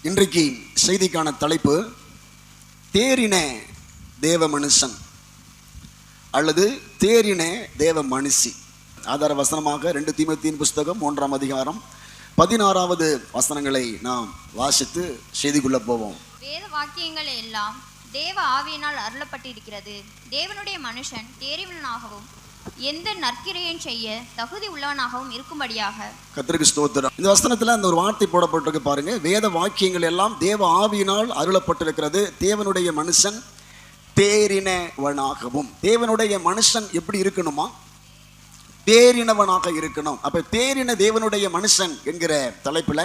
இன்றைக்கு செய்திக்கான தலைப்பு தேறின தேவ மனுஷன் அல்லது தேறின தேவ மனுஷி. ஆதார வசனமாக 2 தீமோத்தேயு புஸ்தகம் 1ஆம் அதிகாரம் 16வது வசனங்களை நாம் வாசித்து செய்திக்குள்ள போவோம். வேத வாக்கியங்கள் எல்லாம் தேவ ஆவியினால் அருளப்பட்டிருக்கிறது. தேவனுடைய மனுஷன் தேறினவனாகவும் எந்த நற்கிரையும் செய்ய தகுதி உள்ளவனாகவும் இருக்கும்படியாக. கர்த்தருக்கு ஸ்தோத்திரம். இந்த வசனத்துல அந்த ஒரு வார்த்தை போடப்பட்டிருக்கு பாருங்க. வேத வாக்கியங்கள் எல்லாம் தேவ ஆவியினால் அருளப்பட்டிருக்கிறது. தேவனுடைய மனுஷன் தேறினவனாகவும். தேவனுடைய மனுஷன் எப்படி இருக்கணுமா? தேறினவனாக இருக்கணும். அப்ப தேறின தேவனுடைய மனுஷன் என்கிற தலைப்புல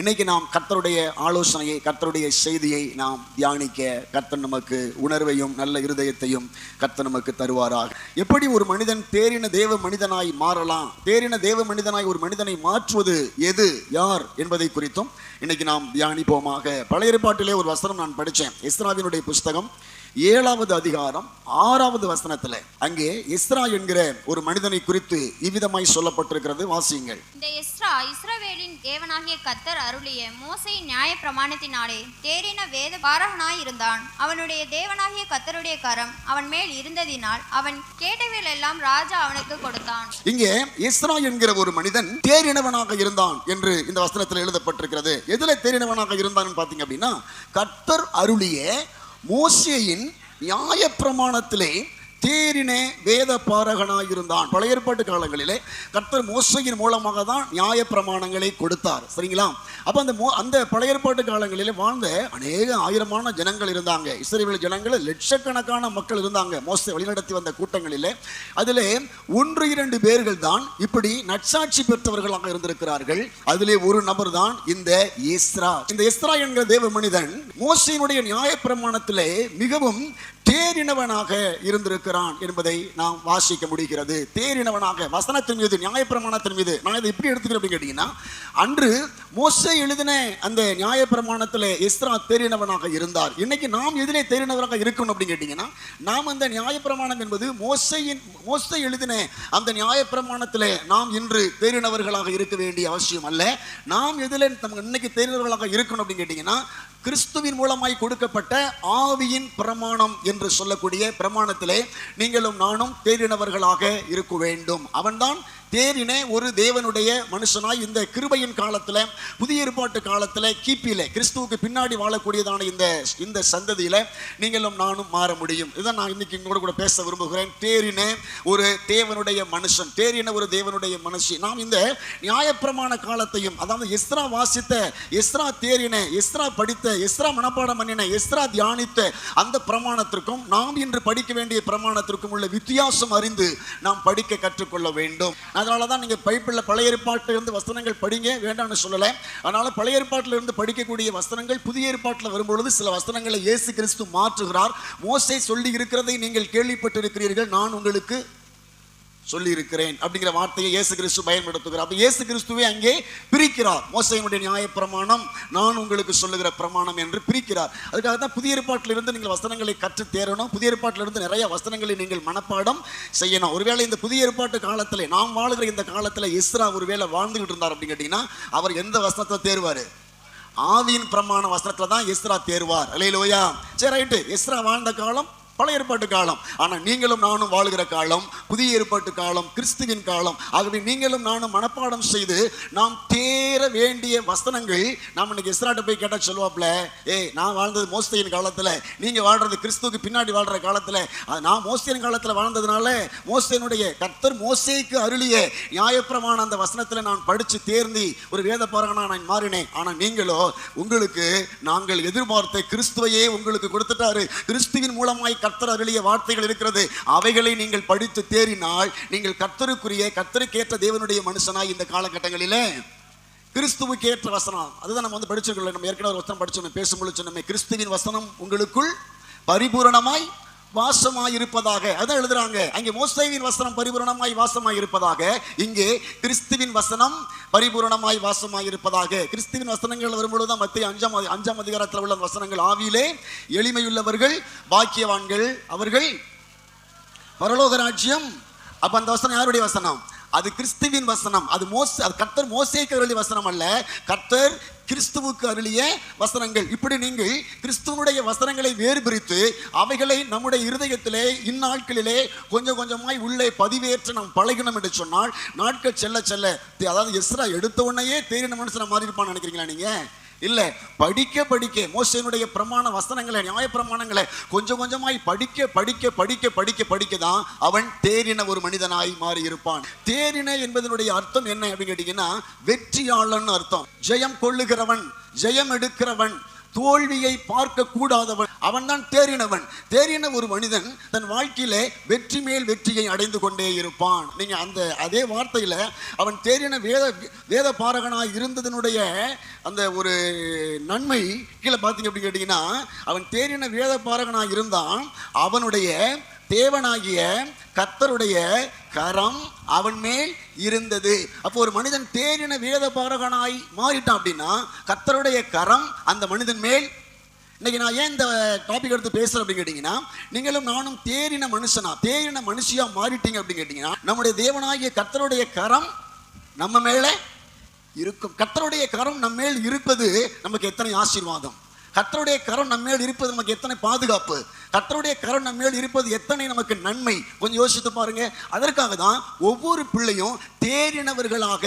இன்னைக்கு நாம் கர்த்தருடைய ஆலோசனையை, கர்த்தருடைய செய்தியை நாம் தியானிக்க கர்த்தர் நமக்கு உணர்வையும் நல்ல இருதயத்தையும் கர்த்தர் நமக்கு தருவாராக. எப்படி ஒரு மனிதன் தேறின தேவ மனிதனாய் மாறலாம், தேறின தேவ மனிதனாய் ஒரு மனிதனை மாற்றுவது எது, யார் என்பதை குறித்தும் இன்னைக்கு நாம் தியானிப்போமாக. பழைய ஏற்பாட்டிலே ஒரு வசனம் நான் படித்தேன். எஸ்ராவினுடைய புஸ்தகம் 7வது அதிகாரம் 6வது வசனத்துல அங்கே எஸ்ரா என்கிற ஒரு மனிதனை குறித்து இவ்விதமாய் சொல்லப்பட்டிருக்கிறது. வாசியுங்கள். இந்த எஸ்ரா இஸ்ரவேலின் தேவனாகிய கர்த்தர் அருளிய மோசேயின் நியாய பிரமாணத்தினாலே தேறின வேத பாரகனாய் இருந்தான். அவனுடைய தேவனாகிய கர்த்தருடைய கரம் அவன் மேல் இருந்ததினால் அவன் கேட்டவைகள் எல்லாம் ராஜா அவனுக்கு கொடுத்தான். இங்கே எஸ்ரா என்கிற ஒரு மனிதன் தேறினவனாக இருந்தான் என்று இந்த வசனத்தில் எழுதப்பட்டிருக்கிறது. எதுல தேறினவனாக இருந்தான் பாத்தீங்க அப்படின்னா, கர்த்தர் அருளிய மோசேயின் நியாய பிரமாணத்திலே தேறின வேத பாரகனாய் இருந்தான். பழைய ஏற்பாட்டு காலங்களிலே கர்த்தர் மோசேயின் மூலமாக தான் நியாய பிரமாணங்களை கொடுத்தார். சரிங்களா? அப்ப அந்த பழைய ஏற்பாட்டு காலங்களிலே வாழ்ந்த அநேக ஆயிரமான ஜனங்கள் இருந்தாங்க. இஸ்ரவேல் ஜனங்கள் லட்சக்கணக்கான மக்கள் இருந்தாங்க மோசே வழிநடத்தி வந்த கூட்டங்களிலே. அதிலே 1-2 பேர்கள் தான் இப்படி நற்சாட்சி பெற்றவர்களாக இருந்திருக்கிறார்கள். அதிலே ஒரு நபர் தான் இந்த எஸ்ரா. இந்த எஸ்ரா என்கிற தேவ மனிதன் மோசேயினுடைய நியாய பிரமாணத்திலே மிகவும் தேறினவனாக இருந்திருக்கிறான் என்பதை நாம் வாசிக்க முடிகிறது. தேறினவனாக வசனத்தின் மீது, நியாய பிரமாணத்தின் மீது. நான் இதை எப்படி எடுத்துக்கிறேன் அப்படின்னு கேட்டீங்கன்னா, அன்று மோசே எழுதின அந்த நியாய பிரமாணத்தில் எஸ்ரா தேறினவனாக இருந்தார். இன்னைக்கு நாம் எதிலே தேறினவராக இருக்கணும் அப்படின்னு கேட்டீங்கன்னா, நாம் அந்த நியாய பிரமாணம் என்பது மோசே எழுதின அந்த நியாய பிரமாணத்தில் நாம் இன்று தேறினவர்களாக இருக்க வேண்டிய அவசியம் அல்ல. நாம் எதிலே இன்னைக்கு தேறினவர்களாக இருக்கணும் அப்படின்னு கேட்டீங்கன்னா, கிறிஸ்துவின் மூலமாய் கொடுக்கப்பட்ட ஆவியின் பிரமாணம் என்று சொல்லக்கூடிய பிரமாணத்திலே நீங்களும் நானும் தேறினவர்களாக இருக்க வேண்டும். அவன்தான் தேறின ஒரு தேவனுடைய மனுஷனாய் இந்த கிருபையின் காலத்துல, புதிய ஏற்பாட்டு காலத்துல, கிபியில கிறிஸ்துவுக்கு பின்னாடி வாழக்கூடியதான இந்த சந்ததியில நீங்களும் நானும் மாற முடியும். இதை நான் இன்னைக்கு கூட பேச விரும்புகிறேன். தேறின ஒரு தேவனுடைய மனுஷன், தேறின ஒரு தேவனுடைய மனுஷி. நாம் இந்த நியாயப்பிரமாண காலத்தையும், அதாவது எஸ்ரா வாசித்த, எஸ்ரா தேறின, எஸ்ரா படித்த, எஸ்ரா மனப்பாடம் பண்ணின, எஸ்ரா தியானித்த அந்த பிரமாணத்திற்கும் நாம் இன்று படிக்க வேண்டிய பிரமாணத்திற்கும் உள்ள வித்தியாசம் அறிந்து நாம் படிக்க கற்றுக்கொள்ள வேண்டும். அதனாலதான் நீங்க பைபிள்ல பழைய ஏற்பாட்டில இருந்து வசனங்கள் படிங்க வேண்டாம்னு சொல்லல. அதனால பழைய ஏற்பாட்டில இருந்து படிக்கக்கூடிய வசனங்கள் புதிய ஏற்பாட்டில் வரும்பொழுது சில வசனங்களை இயேசு கிறிஸ்து மாற்றுகிறார். மோசே சொல்லி இருக்கிறதை நீங்கள் கேள்விப்பட்டிருக்கிறீர்கள், நான் உங்களுக்கு சொல்லி இருக்கிறேன் அப்படிங்கிற வார்த்தையை இயேசு கிறிஸ்து பயன்படுத்துகிறார். அப்ப இயேசு கிறிஸ்துவே அங்கே பிரிக்கிறார். மோசேயினுடைய நியாய பிரமாணம், நான் உங்களுக்கு சொல்லுகிற பிரமாணம் என்று பிரிக்கிறார். அதுக்காக தான் புதிய ஏற்பாட்டிலிருந்து நீங்கள் வசனங்களை கற்று தேரணும். புதிய ஏற்பாட்டிலிருந்து நிறைய வசனங்களை நீங்கள் மனப்பாடம் செய்யணும். ஒருவேளை இந்த புதிய ஏற்பாட்டு காலத்திலே, நாம் வாழுகிற இந்த காலத்தில் எஸ்ரா ஒருவேளை வாழ்ந்துகிட்டு இருந்தார் அப்படின்னு கேட்டீங்கன்னா, அவர் எந்த வசனத்தை தேர்வாரு? ஆவியின் பிரமாண வசனத்துல தான் எஸ்ரா தேர்வார். அல்லேலூயா. சரி, ரைட்டு. எஸ்ரா வாழ்ந்த காலம் பழைய ஏற்பாட்டு காலம். ஆனா நீங்களும் நானும் வாழுகிற காலம் புதிய ஏற்பாட்டு காலம், கிறிஸ்துவின் காலம். ஆகவே நீங்களும் நானும் மனப்பாடம் செய்து நாம் தேர வேண்டிய வசனங்கள். நாம் இன்னைக்கு எஸ்ராட்ட போய் கேட்டா சொல்லுவாப்ல, நான் வாழ்ந்தது மோசேயின் காலத்துல, நீங்க வாழ்றது கிறிஸ்துவுக்கு பின்னாடி வாழ்ற காலத்துல. நான் மோசேயின் காலத்துல வாழ்ந்ததுனால மோசேனுடைய கர்த்தர் மோசேக்கு அருளிய நியாயப்பிரமாண அந்த வசனத்துல நான் படிச்சு தேர்ந்தி ஒரு வேத பாரகனா நான் மாறினேன். ஆனா நீங்களோ உங்களுக்கு நாங்கள் எதிர்பார்த்த கிறிஸ்துவையே உங்களுக்கு கொடுத்துட்டாரு. கிறிஸ்துவின் மூலமாய் கர்த்தர் அருளிய வார்த்தைகள் இருக்கிறது. அவைகளை நீங்கள் படித்து தேறினால் நீங்கள் கர்த்தருக்குரிய, கர்த்தருக்கேற்ற தேவனுடைய மனுஷனாய் இந்த காலகட்டங்களிலே கிறிஸ்துவுக்கு ஏற்ற வசனம். அதுதான் நம்ம படிச்சிருக்கோம். நம்ம ஏற்கனவே ஒரு வசனம் படிச்சோம், பேசும்பொழுது சொன்னோமே, கிறிஸ்துவின் வசனம் உங்களுக்குள் பரிபூரணமாய் வாசமாய் இருப்பதாக. அதான் எழுதுறாங்க. அங்கே மோசேயின் வசனம் பரிபூரணமாய் வாசமாய் இருப்பதாக, இங்கே கிறிஸ்துவின் வசனம் பரிபூரணமாய் வாசமாய் இருப்பதாக. கிறிஸ்துவின் வசனங்கள் வரும்பொழுதுதான் மத்திய 5ஆம் அதிகாரத்தில் உள்ள வசனங்கள். ஆவியிலே எளிமையுள்ளவர்கள் பாக்கியவான்கள், அவர்கள் பரலோக ராஜ்யம். அப்ப அந்த வசனம் யாருடைய வசனம்? அது கிறிஸ்துவின் வசனம். அது கர்த்தர் மோசேக்கு அருளிய வசனம் அல்ல, கர்த்தர் கிறிஸ்துவுக்கு அருளிய வசனங்கள். இப்படி நீங்கள் கிறிஸ்துவனுடைய வசனங்களை வேறு பிரித்து அவைகளை நம்முடைய இருதயத்திலே இந்நாட்களிலே கொஞ்சம் கொஞ்சமாய் உள்ளே பதிவேற்ற நாம் பழகினோம் என்று சொன்னால், நாட்கள் செல்ல செல்ல, அதாவது எஸ்ரா எடுத்த உடனேயே தேறின மனுஷனை மாறி இருப்பான்னு நினைக்கிறீங்களா நீங்க? இல்ல, படிக்க படிக்க மோசேயினுடைய பிரமாண வசனங்களை, நியாய பிரமாணங்களை கொஞ்சம் கொஞ்சமாய் படிக்க படிக்க படிக்க படிக்க படிக்க தான் அவன் தேறின ஒரு மனிதனாய் மாறி இருப்பான். தேறின என்பதனுடைய அர்த்தம் என்ன அப்படின்னு கேட்டீங்கன்னா, வெற்றியாளன் அர்த்தம். ஜெயம் கொள்ளுகிறவன், ஜெயம் எடுக்கிறவன், தோல்வியை பார்க்க கூடாதவன், அவன் தான் தேறினவன். தேறின ஒரு மனிதன் தன் வாழ்க்கையிலே வெற்றி மேல் வெற்றியை அடைந்து கொண்டே இருப்பான். நீங்க அதே வார்த்தையில அவன் தேறின வேத பாரகனாய் இருந்ததனுடைய அந்த ஒரு நன்மை கீழே பார்த்தீங்க அப்படின்னு கேட்டீங்கன்னா, அவன் தேறின வேத பாரகனாய் இருந்தான். அவனுடைய தேவனாகிய கர்த்தருடைய கரம் அவன் மேல் இருந்தது. அப்போ ஒரு மனிதன் தேறின வேத பாரகனாய் மாறிட்டான் அப்படின்னா கர்த்தருடைய கரம் அந்த மனிதன் மேல். இன்னைக்கு நான் ஏன் இந்த டாபிக் எடுத்து பேசுறேன் அப்படின்னு கேட்டீங்கன்னா, நீங்களும் நானும் தேறின மனுஷியா மாறிட்டீங்க அப்படின்னு கேட்டீங்கன்னா, நம்முடைய தேவனாகிய கர்த்தருடைய கரம் நம்ம மேல இருக்கும். கர்த்தருடைய கரம் நம்ம மேல் இருப்பது நமக்கு எத்தனை ஆசீர்வாதம்! கர்த்தருடைய கரம் நம்ம மேல் இருப்பது நமக்கு எத்தனை பாதுகாப்பு! கர்த்தருடைய கரம் நம்ம மேல் இருப்பது எத்தனை நமக்கு நன்மை! கொஞ்சம் யோசித்து பாருங்க. அதற்காக தான் ஒவ்வொரு பிள்ளையும் தேறினவர்களாக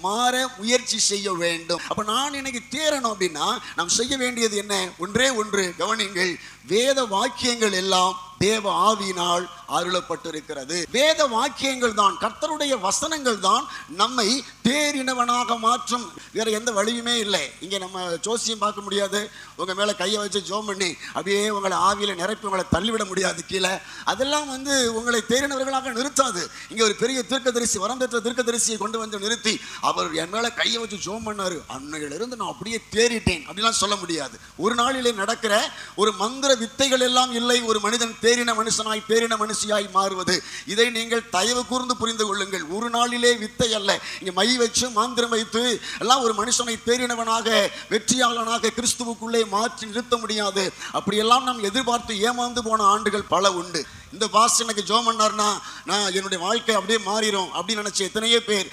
மாற முயற்சி செய்ய வேண்டும். அப்ப நான் இன்னைக்கு தேறணும் அப்படின்னா நாம் செய்ய வேண்டியது என்ன? ஒன்றே ஒன்று, கவனிங்கள். வேத வாக்கியங்கள் எல்லாம் தேவ ஆவியினால் அருளப்பட்டிருக்கிறது. வேத வாக்கியங்கள் தான், கர்த்தருடைய வசனங்கள் தான் நம்மை தேறினவனாக மாற்றும். வேற எந்த வழியுமே இல்லை. இங்க நம்ம ஜோசியம் பார்க்க முடியாது, உங்க மேல கையை வச்சு ஜோம் பண்ணி அப்படியே உங்களை ஆவியில நிரப்பி உங்களை தள்ளிவிட முடியாது கீழே. அதெல்லாம் உங்களை தேறினவர்களாக நிறுத்தாது. இங்க ஒரு பெரிய தீர்க்கதரிசி, வரம் பெற்ற தீர்க்கதரிசியை கொண்டு வந்து நிறுத்தி அவர் என் மேல கையை வச்சு ஜோம் பண்ணாரு, அன்னையிலிருந்து நான் அப்படியே தேறிட்டேன் அப்படிலாம் சொல்ல முடியாது. ஒரு நாளிலே நடக்கிற ஒரு மந்திர வித்தைகள் எல்லாம் இல்லை ஒரு மனிதன் தேறின மனுஷனாய் தேறின மனுஷியாய் மாறுவது. இதை நீங்கள் தயவு கூர்ந்து புரிந்து கொள்ளுங்கள். ஒரு நாளிலே வித்தை அல்ல. இங்க மை வச்சு மாந்திரம் வைத்து எல்லாம் ஒரு மனுஷனை தேறினவனாக வெற்றியாளனாக கிறிஸ்துவுக்குள்ளே மாற்றி நிறுத்த முடியாது. அப்படியெல்லாம் நாம் எதிர்பார்த்து ஏமாந்து போன ஆண்டுகள் பல உண்டு. இந்த பாஸ் எனக்கு ஜோம் பண்ணார்னா நான் என்னுடைய வாழ்க்கை அப்படியே மாறிடும் அப்படின்னு நினைச்ச எத்தனையோ பேர்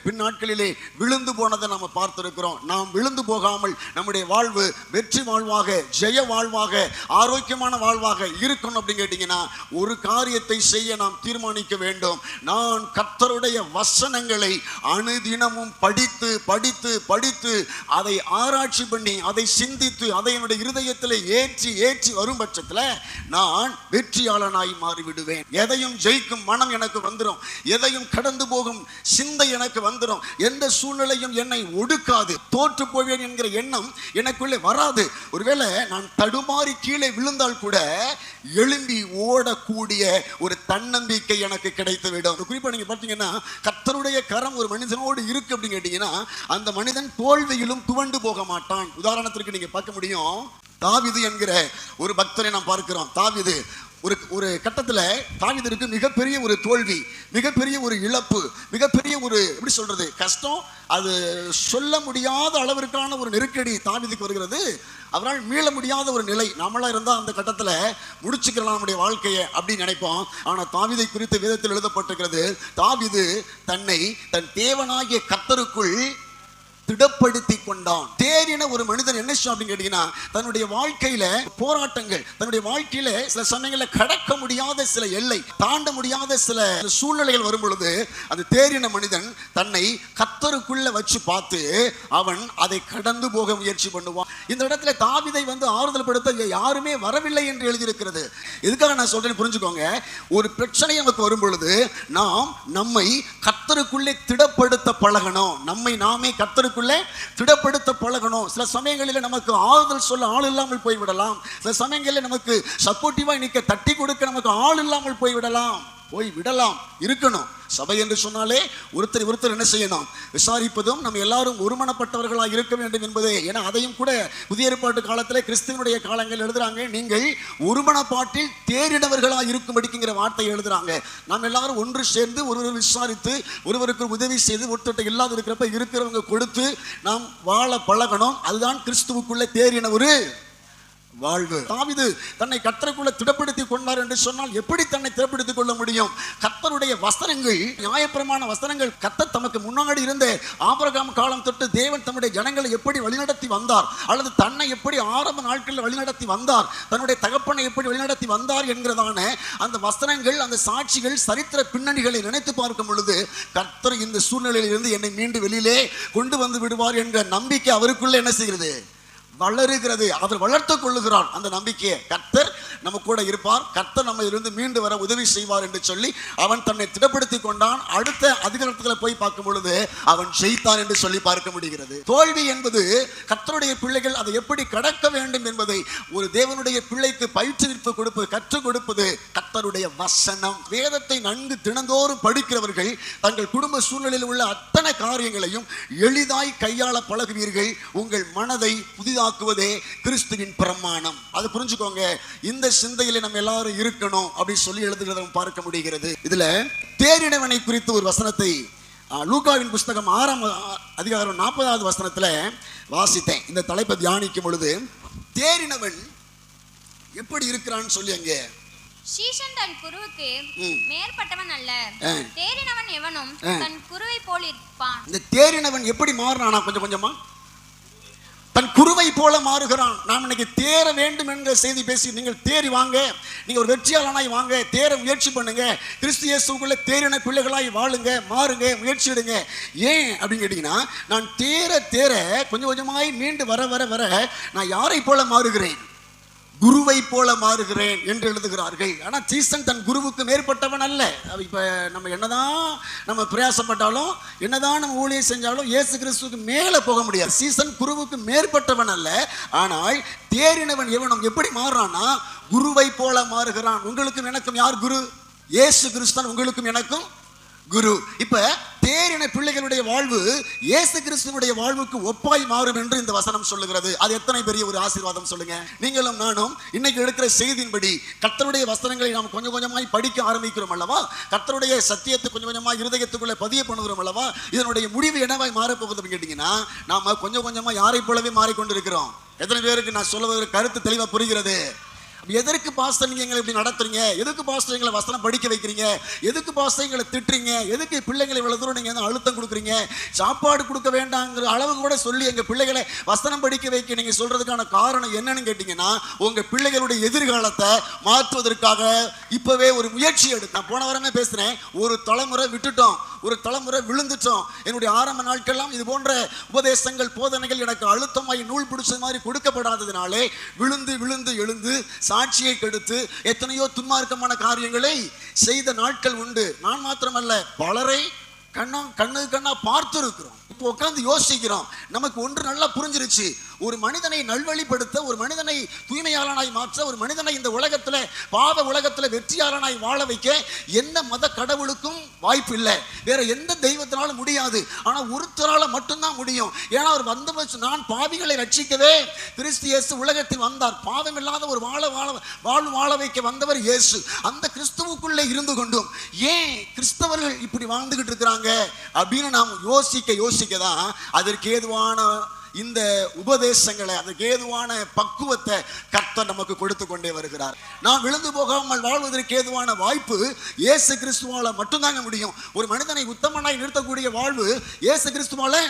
பின்னாட்களிலே விழுந்து போனதை நம்ம பார்த்திருக்கிறோம். நாம் விழுந்து போகாமல் நம்முடைய வாழ்வு வெற்றி வாழ்வாக, ஜெய வாழ்வாக, ஆரோக்கியமான வாழ்வாக இருக்கணும் அப்படின்னு கேட்டீங்கன்னா ஒரு காரியத்தை செய்ய நாம் தீர்மானிக்க வேண்டும். நான் கர்த்தருடைய வசனங்களை அனுதினமும் படித்து படித்து படித்து அதை ஆராய்ச்சி பண்ணி அதை சிந்தித்து அதை என்னுடைய இருதயத்தில் ஏற்றி ஏற்றி வரும் பட்சத்தில் நான் வெற்றியாளனாய் மாறிவிடுவேன். எதையும் ஜெயிக்கும் மனம் எனக்கு வந்துடும். எதையும் கடந்து போகும் சிந்தை எனக்கு வந்துடும். எந்த சூழ்நிலையும் என்னை ஒடுக்காது. தோற்று போவேன் என்கிற எண்ணம் எனக்குள்ளே வராது. ஒருவேளை நான் தடுமாறி கீழே விழுந்தால் கூட எழும்பி ஓடக்கூடிய ஒரு தன்னம்பிக்கை எனக்கு கிடைத்துவிடும். குறிப்பா நீங்க பார்த்தீங்கன்னா கர்த்தருடைய கரம் ஒரு மனிதனோடு இருக்கு அப்படின்னு கேட்டீங்கன்னா அந்த மனிதன் தோல்வியிலும் துவண்டு போக மாட்டான். உதாரணத்திற்கு நீங்க பார்க்க முடியும், தாவீது என்கிற ஒரு பக்தரை நாம் பார்க்கிறோம். தாவீது ஒரு கட்டத்தில் தாவீதுக்கு மிகப்பெரிய ஒரு தோல்வி, மிகப்பெரிய ஒரு இழப்பு, மிகப்பெரிய ஒரு எப்படி சொல்றது கஷ்டம், அது சொல்ல முடியாத அளவிற்கான ஒரு நெருக்கடி தாவீதுக்கு வருகிறது. அவரால் மீள முடியாத ஒரு நிலை. நம்மளா இருந்தால் அந்த கட்டத்தில் முடிச்சுக்கலாம் நம்முடைய வாழ்க்கையை அப்படின்னு நினைப்போம். ஆனால் தாவீதை குறித்து வேதத்தில் எழுதப்பட்டிருக்கிறது, தாவீது தன்னை தன் தேவனாகிய கர்த்தருக்குள் திடப்படுத்தி கொண்டான். தேறின ஒரு மனிதன் என்ன அப்படின்னு கேட்டீங்கன்னா தன்னுடைய வாழ்க்கையில போராட்டங்கள், தன்னுடைய வாழ்க்கையில சில சமயங்களில் கடக்க முடியாத சில எல்லை, தாண்ட முடியாத சில சூழ்நிலைகள் வரும் பொழுது அந்த தேறின மனிதன் தன்னை கர்த்தருக்குள்ள வச்சு பார்த்து அவன் அதை கடந்து போக முயற்சி பண்ணுவான். இந்த இடத்துல தாவீதை ஆறுதல் படுத்த யாருமே வரவில்லை என்று எழுதியிருக்கிறது. எதுக்காக நான் சொல்றேன்னு புரிஞ்சுக்கோங்க. ஒரு பிரச்சனை நமக்கு வரும் பொழுது நாம் நம்மை கர்த்தருக்குள்ளே திடப்படுத்த பழகணும். நம்மை நாமே கர்த்தருக்குள்ளே திடப்படுத்த பழகணும். சில சமயங்களில் நமக்கு ஆறுதல் சொல்ல ஆள் இல்லாமல் போய்விடலாம். சில சமயங்களில் நமக்கு சப்போர்ட்டிவா நிற்க தட்டி கொடுக்க நமக்கு ஆள் இல்லாமல் போய்விடலாம். இருக்கணும். சபை என்று சொன்னாலே ஒருத்தர் என்ன செய்யணும்? விசாரிப்பதும் நம்ம எல்லாரும் ஒருமனப்பட்டவர்களாக இருக்க வேண்டும் என்பதே. ஏன்னா அதையும் கூட புதிய ஏற்பாட்டு காலத்தில் கிறிஸ்துவனுடைய காலங்கள் எழுதுறாங்க, நீங்கள் ஒருமனப்பாட்டில் தேறினவர்களாக இருக்கும்படிங்கிற வார்த்தையை எழுதுறாங்க. நாம் எல்லாரும் ஒன்று சேர்ந்து ஒருவர் விசாரித்து ஒருவருக்கு உதவி செய்து ஒருத்தட்ட இல்லாத இருக்கிறப்ப இருக்கிறவங்க கொடுத்து நாம் வாழ பழகணும். அதுதான் கிறிஸ்துவுக்குள்ளே தேறின ஒரு வாழ்வு. தாவீது தன்னை கர்த்தருக்குள்ள திடப்படுத்திக் கொண்டார் என்று சொன்னால் எப்படி தன்னை திடப்படுத்திக் கொள்ள முடியும்? கர்த்தருடைய வசனங்கள், நியாயப்பிரமாண வசனங்கள், கர்த்தர் தமக்கு முன்னாடி இருந்த ஆபிரகாம் காலம் தொட்டு தேவன் தம்முடைய ஜனங்களை எப்படி வழிநடத்தி வந்தார், அல்லது தன்னை எப்படி ஆரம்ப நாட்களில் வழிநடத்தி வந்தார், தன்னுடைய தகப்பனை எப்படி வழிநடத்தி வந்தார் என்கிறதான அந்த வசனங்கள், அந்த சாட்சிகள், சரித்திர பின்னணிகளை நினைத்து பார்க்கும் பொழுது கர்த்தர் இந்த சூழ்நிலையில் இருந்து என்னை மீண்டு வெளியிலே கொண்டு வந்து விடுவார் என்ற நம்பிக்கை அவருக்குள்ள என்ன செய்கிறது? வளருகிறது. அவர் வளர்த்துக் கொள்ளுகிறான் அந்த நம்பிக்கையை. கர்த்தர் நம்ம கூட இருப்பார், கர்த்தர் நம்ம இருந்து மீண்டு வர உதவி செய்வார் என்று சொல்லி அவன் தன்னை திடப்படுத்தி கொண்டான். அடுத்த அதிகாரத்துல போய் பார்க்கும் பொழுது அவன் ஜெயித்தான் என்று சொல்லி பார்க்க முடிகிறது. தோல்வி என்பது கர்த்தருடைய பிள்ளைகள் அதை எப்படி கடக்க வேண்டும் என்பதை ஒரு தேவனுடைய பிள்ளைக்கு பயிற்றுவிப்பு கொடுப்பது, கற்றுக் கொடுப்பது கர்த்தருடைய வசனம். வேதத்தை நன்கு தினந்தோறும் படிக்கிறவர்கள் தங்கள் குடும்ப சூழ்நிலையில் உள்ள அத்தனை காரியங்களையும் எளிதாய் கையாள பழகுவீர்கள். உங்கள் மனதை புதிதாக கிறிஸ்துவின் பிரமாணம். அது புரிஞ்சுக்கோங்க. இந்த சிந்தையில நம்ம எல்லாரும் இருக்கணும் அப்படின்னு சொல்லி எழுதுகிறத பார்க்க முடிகிறது. இதுல தேறினவனை குறித்து ஒரு வசனத்தை லூக்காவின் புஸ்தகம் 6ஆம் அதிகாரம் 40வது வசனத்துல வாசித்தேன். இந்த தலைப்பை தியானிக்கும் பொழுது தேறினவன் எப்படி இருக்கிறான்னு சொல்லி அங்க சீஷன் தன் குருவுக்கு மேற்பட்டவன் அல்ல, தேறினவன் எவனும் தன் குருவை போல் இருப்பான். இந்த தேறினவன் எப்படி மாறினானா? கொஞ்சம் கொஞ்சமா தன் குருவை போல மாறுகிறான். நாம் இன்னைக்கு தேர வேண்டும் என்கிற செய்தி பேசி, நீங்கள் தேறி வாங்க, நீங்க ஒரு வெற்றியாளனாய் வாங்க, தேர முயற்சி பண்ணுங்க, கிறிஸ்து இயேசுக்குள்ள தேறின பிள்ளைகளாய் வாழுங்க, மாறுங்க, முயற்சி எடுங்க. ஏன் அப்படின்னு கேட்டீங்கன்னா, நான் தேர தேர கொஞ்சம் கொஞ்சமாய் மீண்டு வர வர வர நான் யாரை போல மாறுகிறேன்? குருவை போல மாறுகிறேன் என்று எழுதுகிறார்கள். ஆனால் சீசன் தன் குருவுக்கு மேற்பட்டவன் அல்ல. இப்போ நம்ம என்னதான் நம்ம பிரயாசப்பட்டாலும், என்னதான் நம்ம ஊழியம் செஞ்சாலும் இயேசு கிறிஸ்துவுக்கு மேலே போக முடியாது. சீசன் குருவுக்கு மேற்பட்டவன் அல்ல. ஆனால் தேறினவன் எவனும் எப்படி மாறுறான்னா குருவை போல மாறுகிறான். உங்களுக்கும் எனக்கும் யார் குரு? இயேசு கிறிஸ்து உங்களுக்கும் எனக்கும் குரு. இப்ப தேறின பிள்ளைகளுடைய வாழ்வு இயேசு கிறிஸ்துவுடைய வாழ்வுக்கு ஒப்பாய் மாறும் என்று இந்த வசனம் சொல்லுகிறது. அது எத்தனை பெரிய ஒரு ஆசீர்வாதம் சொல்லுங்க. நீங்களும் நானும் இன்னைக்கு எடுக்கிற செய்தியின்படி கர்த்தருடைய வசனங்களை நாம் கொஞ்சம் கொஞ்சமாய் படிக்க ஆரம்பிக்கிறோம் அல்லவா? கர்த்தருடைய சத்தியத்தை கொஞ்சம் கொஞ்சமாய் இருதயத்துக்குள்ள பதிய பண்ணுகிறோம் அல்லவா? இதனுடைய முடிவு என்னவாய் மாறப்போகுது கேட்டீங்கன்னா, நாம கொஞ்சம் கொஞ்சமா யாரை போலவே மாறிக்கொண்டிருக்கிறோம். எத்தனை பேருக்கு நான் சொல்லுவது கருத்து தெளிவா புரிகிறது? எதற்கு பாஸ்டர் நீங்க எங்களை இப்படி நடத்துறீங்க? எதுக்கு பாஸ்டர் எங்களை வசனம் படிக்க வைக்கிறீங்க? எதுக்கு பாஸ்டர் எங்களை திட்டுறீங்க? எதுக்கு பிள்ளைகளை இவ்வளவு தூரம் நீங்க அழுத்தம் கொடுக்குறீங்க? சாப்பாடு கொடுக்க வேண்டாங்கிற அளவு கூட சொல்லி எங்க பிள்ளைகளை வசனம் படிக்க வைக்க நீங்க சொல்றதுக்கான காரணம் என்னன்னு கேட்டீங்கன்னா, உங்க பிள்ளைகளுடைய எதிர்காலத்தை மாற்றுவதற்காக இப்பவே ஒரு முயற்சி எடுத்து. நான் போன வாரமே பேசுறேன். ஒரு தலைமுறை விட்டுட்டோம், ஒரு தலைமுறை விழுந்துட்டோம். என்னுடைய ஆரம்ப நாட்கள்லாம் இது போன்ற உபதேசங்கள், போதனைகள் எனக்கு அழுத்தமாய் நூல் பிடிச்சது மாதிரி கொடுக்கப்படாததினாலே விழுந்து விழுந்து எழுந்து சாட்சியை கெடுத்து எத்தனையோ துன்மார்க்கமான காரியங்களை செய்த நாட்கள் உண்டு. நான் மாத்திரமல்ல, பலரை கண்ணா பார்த்து இருக்கிறோம். இப்போ உட்கார்ந்து யோசிக்கிறோம். நமக்கு ஒன்று நல்லா புரிஞ்சிருச்சு. ஒரு மனிதனை நல்வழிப்படுத்த, ஒரு மனிதனை தூய்மையாளனாய் மாற்ற, ஒரு மனிதனை இந்த உலகத்துல பாவ உலகத்துல வெற்றியாளனாய் வாழ வைக்க எந்த மத கடவுளுக்கும் வாய்ப்பு இல்லை, வேற எந்த தெய்வத்தினாலும் முடியாது. ஆனா ஒருத்தரால மட்டும்தான் முடியும். ஏன்னா அவர் வந்த நான் பாவிகளை ரட்சிக்கவே கிறிஸ்து இயேசு உலகத்தில் வந்தார். பாவம் இல்லாத ஒரு வாழ வைக்க வந்தவர் இயேசு. அந்த கிறிஸ்துவுக்குள்ளே இருந்து கொண்டும் ஏன் கிறிஸ்தவர்கள் இப்படி வாழ்ந்துகிட்டு இருக்கிறாங்க அப்படின்னு நாம் யோசிக்கதான் அதற்கு ஏதுவான இந்த உபதேசங்களை, அதுக்கு ஏதுவான பக்குவத்தை கர்த்தர் நமக்கு கொடுத்து கொண்டே வருகிறார். நாம் விழுந்து போகாமல் வாழ்வதற்கு ஏதுவான வாய்ப்பு இயேசு கிறிஸ்துவால மட்டும்தாங்க முடியும். ஒரு மனிதனை உத்தமனாய் நிறுத்தக்கூடிய வாழ்வு இயேசு கிறிஸ்துவால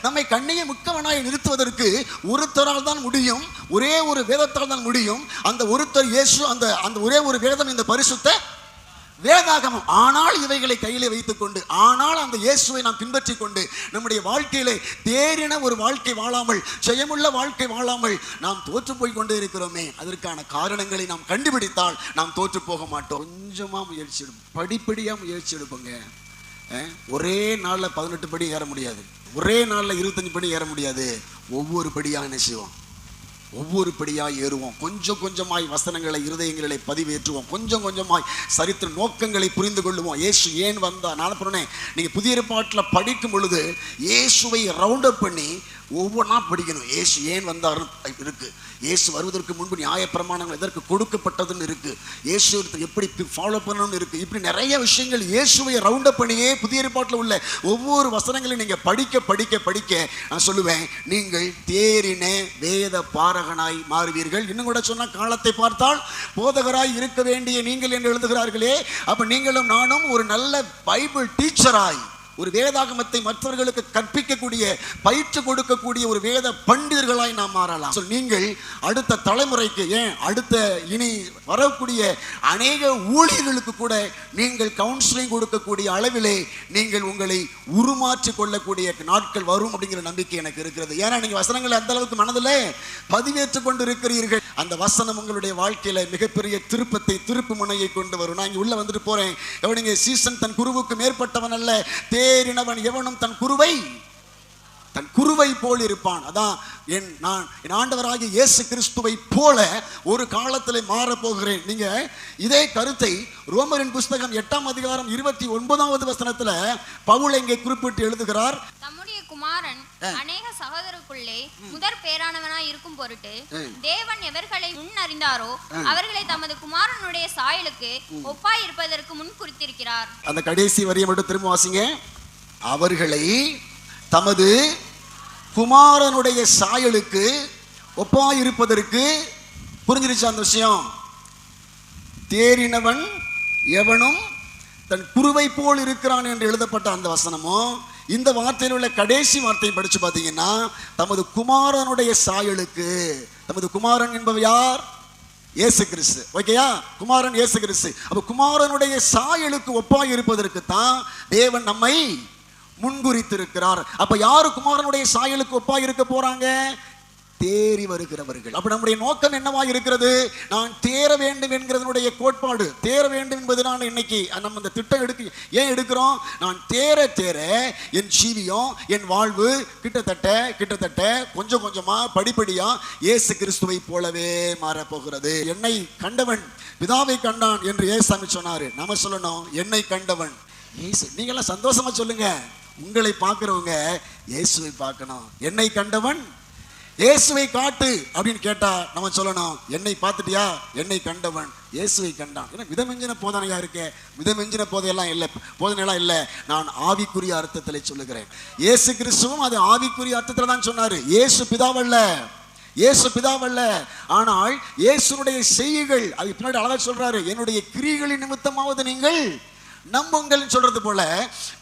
நம்மை கண்ணியை முக்கவனாய் நிறுத்துவதற்கு ஒருத்தரால் தான் முடியும். ஒரே ஒரு வேதத்தால் தான் முடியும். அந்த ஒருத்தர் இயேசு. அந்த ஒரே ஒரு வேதம் இந்த பரிசுத்த வேதாகமம். ஆனால் இவைகளை கையிலே வைத்துக் கொண்டு, ஆனால் அந்த இயேசுவை நாம் பின்பற்றி கொண்டு நம்முடைய வாழ்க்கையிலே தேறின ஒரு வாழ்க்கை வாழாமல், ஜெயமுள்ள வாழ்க்கை வாழாமல் நாம் தோற்று போய் கொண்டே இருக்கிறோமே. அதற்கான காரணங்களை நாம் கண்டுபிடித்தால் நாம் தோற்று போக மாட்டோம். கொஞ்சமா முயற்சி எடுப்போம், படிப்படியா முயற்சி எடுப்போங்க. ஒரே நாள்ல 18 படி ஏற முடியாது, ஒரே நாள்ல 25 படி ஏற முடியாது. ஒவ்வொரு படியா என்ன செய்வோம்? ஒவ்வொரு படியாய் ஏறுவோம். கொஞ்சம் கொஞ்சமாய் வசனங்களை இருதயங்களை பதிவேற்றுவோம். கொஞ்சம் கொஞ்சமாய் சரித்திர நோக்கங்களை புரிந்து கொள்ளுவோம். இயேசு ஏன் வந்தார்? நான் சொன்னேன், நீங்க புதிய ஏற்பாட்டில் படிக்கும் பொழுது இயேசுவை ரவுண்ட் அப் பண்ணி ஒவ்வொன்றா படிக்கணும். இயேசு ஏன் வந்தார் இருக்கு, இயேசு வருவதற்கு முன்பு நியாயப்பிரமாணங்கள் எதற்கு கொடுக்கப்பட்டதுன்னு இருக்கு, இயேசு எப்படி ஃபாலோ பண்ணணும்னு இருக்கு. இப்படி நிறைய விஷயங்கள் இயேசுவை ரவுண்ட் அப் பண்ணியே புதிய ஏற்பாட்டில் உள்ள ஒவ்வொரு வசனங்களையும் நீங்க படிக்க படிக்க படிக்க நான் சொல்லுவேன், நீங்கள் தேறின வேத பார பாரகனாய் மாறுவீர்கள். இன்னும் கூட சொன்னா, காலத்தை பார்த்தால் போதகராய் இருக்க வேண்டிய நீங்கள் என்று எழுதுகிறார்களே, அப்ப நீங்களும் நானும் ஒரு நல்ல பைபிள் டீச்சராய், ஒரு வேதாகமத்தை மற்றவர்களுக்கு கற்பிக்கக்கூடிய, பயிற்று கொடுக்கக்கூடிய ஒரு வேத பண்டிதர்களாய் நாம் மாறலாம். நீங்கள் அடுத்த தலைமுறைக்கு, ஏன் அடுத்த இனி வரக்கூடிய அநேக ஊழியர்களுக்கு கூட நீங்கள் கவுன்சிலிங் கொடுக்கக்கூடிய அளவிலே நீங்கள் உங்களை உருமாற்றிக் கொள்ளக்கூடிய நாட்கள் வரும் அப்படிங்கிற நம்பிக்கை எனக்கு இருக்கிறது. ஏன்னா நீங்க வசனங்களை அந்த அளவுக்கு மனதில் பதிவேற்றுக் கொண்டு இருக்கிறீர்கள். அந்த வசனம் உங்களுடைய வாழ்க்கையில மிகப்பெரிய திருப்பு முனையை கொண்டு வரும். நான் இங்க உள்ள வந்துட்டு போறேன். எவனுங்க சீசன் தன் குருவுக்கு மேற்பட்டவன் அல்ல, தேறினவன் எவனும் தன் குருவை போல் இருப்பான். அதான் நான் என் ஆண்டவராகிய இயேசு கிறிஸ்துவை போல ஒரு காலத்தில் மாறப் போகிறேன். நீங்க இதே கருத்தை ரோமரின் புஸ்தகம் 8ஆம் அதிகாரம் 29வது வசனத்துல பவுல் எங்கே குறிப்பிட்டு எழுதுகிறார். தம்முடைய குமாரன் அநேக சகோதரருக்குள்ளே முதற் பேரானவனாய் இருக்கும் பொருட்டு தேவன் எவர்களை முன் அறிந்தாரோ அவர்களை தமது குமாரனுடைய சாயலுக்கு ஒப்பாய் இருப்பதற்கு முன் குறித்திருக்கிறார். அந்த கடைசி வரியை மட்டும் திரும்ப வாசிங்க. அவர்களை தமது குமாரனுடைய சாயலுக்கு ஒப்பாயிருப்பதற்கு. புரிஞ்சிருச்சு அந்த விஷயம்? தேறினவன் எவனும் தன் குருவை போல் இருக்கிறான் என்று எழுதப்பட்ட அந்த வசனமும் இந்த வார்த்தையில் உள்ள கடைசி வார்த்தையை படிச்சு பார்த்தீங்கன்னா, தமது குமாரனுடைய சாயலுக்கு. தமது குமாரன் என்பவர் யார்? இயேசு கிறிஸ்து. ஓகேயா? குமாரன் இயேசு கிறிஸ்து. அப்ப குமாரனுடைய சாயலுக்கு ஒப்பாய் இருப்பதற்கு தான் தேவன் நம்மை முன்குறித்திருக்கிறார். அப்ப யாரு குமாரனுடைய சாயலுக்கு ஒப்பாய் இருக்க போறாங்க? தேறி வருகிறவர்கள். அப்ப நம்முடைய நோக்கம் என்னவா இருக்கிறது? நான் தேர வேண்டும் என்கிறதனுடைய கோட்பாடு. தேர வேண்டும் என்பது நான் இன்னைக்கு நம்ம இந்த திட்டம் ஏன் எடுக்கிறோம்? நான் தேர என் ஜீவியம், என் வாழ்வு கிட்டத்தட்ட கொஞ்சம் கொஞ்சமா படிப்படியா இயேசு கிறிஸ்துவை போலவே மாறப்போகிறது. என்னை கண்டவன் பிதாவை கண்டான் என்று இயேசு சொன்னாரு. நாம சொல்லணும், என்னை கண்டவன் இயேசு. நீங்களாம் சந்தோஷமா சொல்லுங்க. உங்களை பார்க்கிறவங்க இயேசுவை பார்க்கணும். என்னை கண்டவன் இயேசுவை காட்டு அப்படின்னு கேட்டா நம்ம சொல்லணும், என்னை பார்த்துட்டியா? என்னை கண்டவன் இயேசுவை கண்டான். ஏன்னா விதமெஞ்சின போதனையா இருக்கே. விதமெஞ்சின போதையெல்லாம் இல்லை, போதனையெல்லாம் இல்லை. நான் ஆவிக்குரிய அர்த்தத்தில் சொல்லுகிறேன். இயேசு கிறிஸ்துவும் அது ஆவிக்குரிய அர்த்தத்தில் தான் சொன்னாரு. இயேசு பிதாவல்ல, ஆனால் இயேசுனுடைய செய்கைகள், அது பின்னாடி அழகா சொல்றாரு, என்னுடைய கிரியைகளின் நிமித்தமாவது நீங்கள் நம்புங்கள் சொல்றது போல,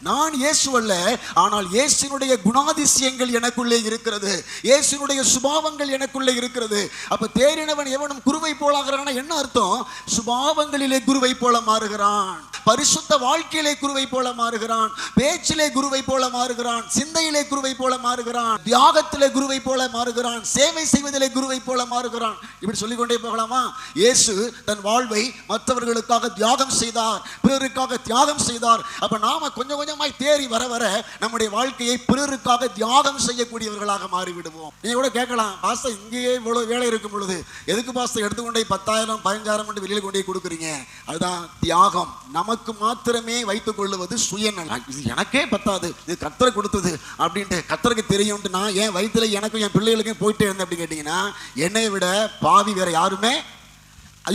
நான் இயேசு அல்ல, ஆனால் இயேசுனுடைய குணாதிசயங்கள் எனக்குள்ளே இருக்கிறது, இயேசுனுடைய சுபாவங்கள் எனக்குள்ளே இருக்கிறது. அப்ப தேறினவன் எவனும் குருவை போலாகிறான். என்ன அர்த்தம்? சுபாவங்களிலே குருவை போல மாறுகிறான், பரிசுத்த வாழ்க்கையிலே குருவை போல மாறுகிறான், பேச்சிலே குருவை போல மாறுகிறான், சிந்தையிலே குருவை போல மாறுகிறான், தியாகத்திலே குருவை போல மாறுகிறான், சேவை செய்வதிலே குருவை போல மாறுகிறான். இப்படி சொல்லிக்கொண்டே போகலாமா? இயேசு தன் வாழ்வை மற்றவர்களுக்காக தியாகம் செய்தார், பிறருக்காக தியாகம் செய்தார். அப்ப நாம கொஞ்சம் கொஞ்சமாய் தேறி வர வர நம்முடைய வாழ்க்கையை பிறருக்காக தியாகம் செய்யக்கூடியவர்களாக மாறிவிடுவோம். நீங்க கூட கேட்கலாம், பாஸ்டர் இங்கேயே இவ்வளவு வேலை இருக்கும் பொழுது எதுக்கு பாஸ்டர் எடுத்துக்கொண்டே 10,000 15,000 வெளியில கொண்டே கொடுக்குறீங்க? அதுதான் தியாகம். நமக்கு மாத்திரமே வைத்துக் கொள்ளுவது சுயநலம். இது எனக்கே பத்தாது, இது கர்த்தர் கொடுத்தது அப்படின்ட்டு கர்த்தருக்கு தெரியும். நான் என் வயிற்றுல எனக்கும் என் பிள்ளைகளுக்கும் போயிட்டே இருந்தேன் அப்படின்னு கேட்டீங்கன்னா, என்னை விட பாவி வேற யாருமே.